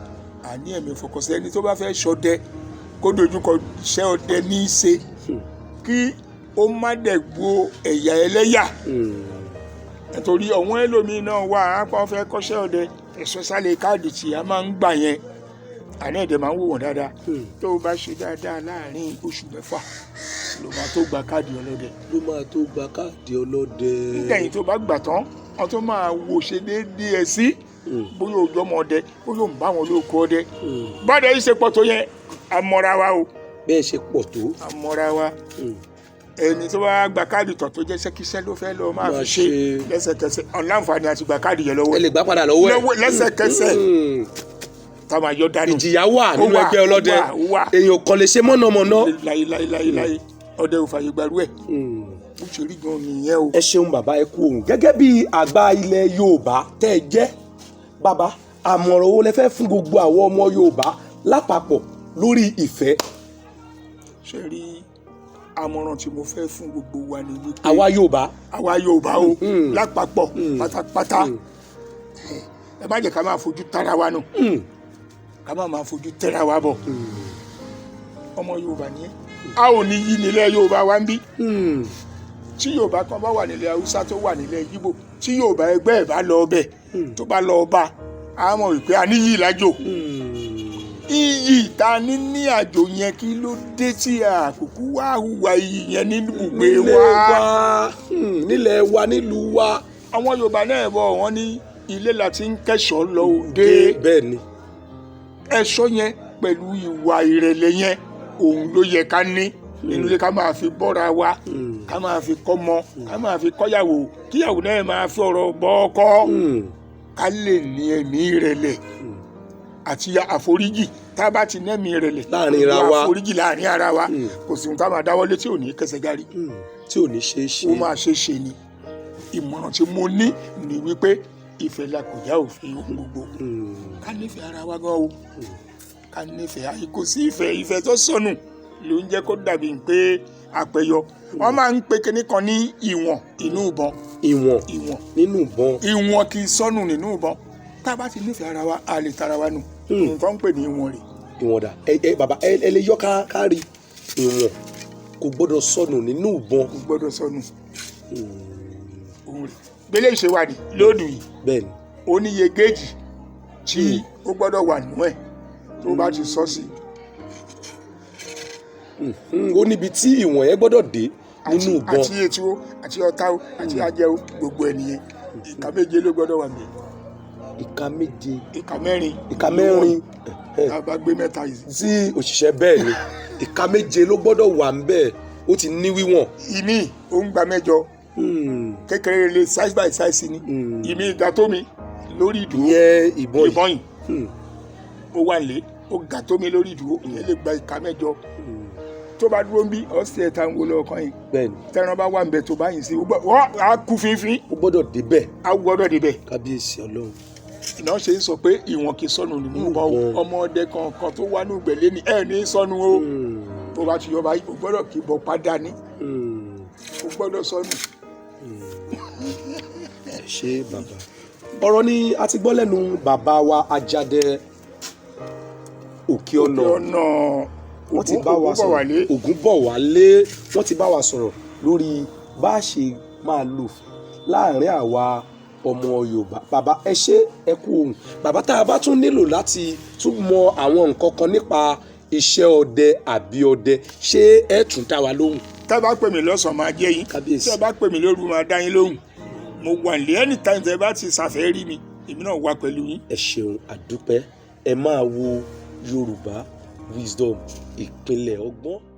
a ní ẹ̀mí fọkànsí ẹni tó bá fẹ́ ṣọdẹ kó dojúkọ iṣẹ́ ọdẹ ní í ṣe kí ó má dẹ̀ gbó ẹ̀yà ẹlẹ́yà nítorí ọ̀wọ́n ẹlòmíín náà wà á pọ́n fẹ́ kọ́ṣẹ́ ọdẹ especially káàdì tí a máa ń gbà yẹn àná ẹ̀dẹ̀ máa ń wò wọ́n dáadáa tó o bá ṣe dáadáa láàrin oṣù 6 ló máa tó gba káàdì ọlọ́dẹ. nígbẹ̀yìn tó bá gbà tán wọ́n tó máa wò ṣe déédéé ẹ̀ sí bóyá òjò ọmọ ọdẹ bóyá òun bá wọn lóko ọdẹ bọ́dẹ yìí ṣe pọ̀ tó yẹn àmọ́ra wa o. bẹ́ẹ̀ ṣe pọ̀ tó. àmọ́ra wa ẹni tó bá gba káàdì tán tó jẹ́ ṣẹ́kíṣẹ́ ló fẹ́ lọ máa fi ṣe lẹ́sẹ̀kẹsẹ̀ ọ̀làǹfààní àti gba káàdì yẹn lọ́wọ́ ẹ lè gbà padà lọ́wọ́ ẹ̀ lẹ́sẹ̀kẹsẹ̀ táwọn àyọ dání. ìjìyà wà nínú ẹgbẹ́ ọlọ́dẹ èèyàn kàn lè ṣe mọ̀nàmọ́ná. láyé ọdẹ ò fàyè gbàrú ẹ̀ ó ṣe rí gan nìyẹn o. ẹ ṣeun bàbá ẹ kú ohùn gẹ́gẹ́ bí àgbà ilẹ̀ Yorùbá tẹ́ ẹ jẹ́ bàbá àmọ̀ràn wo lẹ fẹ́ fún gbogbo àwọn ọmọ Yorùbá lápapọ̀ lórí ìfẹ́. ṣe rí àmọ̀ràn tí mo fẹ́ fún gbogbo wa ni wípé àwa Yorùbá o lápapọ̀ pátápátá ẹ má jẹ́ ká máa fojú tara wa nù ká má máa fojú tẹ́ra wa bọ̀ ọmọ Yorùbá ni a ò ní yí nílẹ̀ Yorùbá wa ń bí tí Yorùbá kan bá wà nílẹ̀ Haúsá tó wà nílẹ̀ Yíbò tí Yorùbá ẹgbẹ́ ẹ̀ bá lọ ọbẹ̀ tó bá lọ ọba a mọ̀ wípé a níyì lájò iyì ta ní àjò yẹn kí ló dé tí àkókò wá hùwà iyì yẹn nínú ibùgbé wa nílẹ̀ wa nílùú wa. àwọn Yorùbá náà bọ̀ wọ́n ní ilé la ti ń kẹ́ṣọ̀ọ́ lọ òde. bẹ́ẹ̀ ni. ẹ̀ṣọ́ yẹn pẹ̀lú ìwà ìrẹ̀lẹ̀ yẹn òun ló yẹ ká ní nínú ilé ká máa fi bọ́ra wa ká máa fi kọ́mọ ká máa fi kọ́yàwó kíyàwó náà máa fi ọ̀rọ̀ bọ́ ọkọ ká lè ní ẹ̀mí ìrẹ̀lẹ̀ àti àforíjì tá a bá ti nẹ́mí ìrẹ̀lẹ̀ láàrin ara wa àforíjì láàrin ara wa kò sí ohun tá a máa dáwọ́lé tí ò ní kẹsẹ̀ járí tí ò ní ṣe é ṣe ó máa ṣe é ṣe ni ìmọ̀ràn tí mo ní ni wípé ìfẹ́ la kò já òfin gbogbo ká nífẹ̀ẹ́ ara wa gan o ká nífẹ̀ẹ́ ayé kò sí ìfẹ́ tó sọnù ló ń jẹ́ kó dàbí pé àpẹyọ wọ́n máa ń pe kinní kan ní ìwọ̀n inú ìbọn. ìwọ̀n nínú ìbọn. ìwọ̀n kì í sọnù nínú ìbọn tá a bá ti nífẹ̀ẹ́ ara wa a lè tara wa nù nǹkan ń pè ní ìwọ̀n rẹ̀. ìwọ̀n dà bàbá ẹ lè yọ kárí ìwọ̀n kò gbọ́dọ̀ sọnù nínú ìbọn. kò gbọ́dọ̀ sọnù òun rẹ̀ gbélé ìṣe wa ni lóòdù yìí bẹ́ẹ̀ni ó níye géèjì tí ó gbọ́dọ̀ wà nínú ẹ̀ tó bá ti sọ sí. ó níbi tí ìwọ̀n yẹn gbọ́dọ̀ dé nínú ìbọn. àti etí o àti ọ̀tá o àti ajẹ́ o gbogbo ẹ̀ nìyẹn ìka méje ló gbọ́dọ̀ wà níbẹ̀. ìka méje. ìka mẹ́rin. ìka mẹ́rin. tá a bá gbé mẹ́ta yìí. sí òṣìṣẹ́ bẹ́ẹ̀ ni ìka méje ló gbọ́dọ̀ wà níbẹ̀ ó ti ní wíwọ̀n. ìmí ó ń gba mẹ́jọ kékeré lè size by size ni ìmí ìga tó mi lórí ìdúró ìyẹn ìbọn yìí ó wà lé ó ga tó mi lórí ìdúró ìyẹn lè gba ìka mẹ́jọ tó bá dúró ń bí ọ̀sẹ̀ ẹ̀ta ń wo lọ́ọ̀kan yìí bẹ́ẹ̀ni tẹ́ran bá wà ń bẹ tó bá yìí sí wọ́n á kú fínfín. ó gbọ́dọ̀ débẹ̀. á gbọ́dọ̀ débẹ̀. kábíyèsí ọlọ́run. iná ṣe ń sọ pé ìwọ̀n kì í sọnù nínú ìbọn ọmọ ọdẹ kankan tó wà ní ìgbẹ̀lẹ́ ni ẹ̀ ní sọnù o tó bá ti yọ báyìí ó gbọ́dọ̀ kí bọ́ padà ní ó gbọ́dọ̀ sọnù. ẹ ṣé bàbá ọ̀rọ̀ ni a ti gbọ́ lẹ́nu bàbá wa Àjàdẹ òkè ọ̀nà wọ́n ti bá wa sọ̀rọ̀ Ògúnbọ̀wálé wọ́n ti bá wa sọ̀rọ̀ lórí bá a ṣe máa lò láàrin àwa ọmọ Yorùbá. Bàbá ẹ ṣé ẹ kú ohùn. Bàbá tá a bá tún nílò láti tún mọ àwọn nǹkan kan nípa iṣẹ́ ọdẹ àbí ọdẹ ṣé ẹ tún dá wa lóhùn. tá a bá pè mí lọ́sàn-án máa jẹ́ yín Kábíyèsí. tá a bá pè mí lóru máa dá yín lóhùn mo wà ní anytime tẹ́ bá ti ṣàfẹ́ rí mi èmi náà wà pẹ̀lú yín. Ẹ ṣeun àdúpẹ́ ẹ máa wo Yorùbá Wisdom ìpínlẹ̀ ọgbọ́n.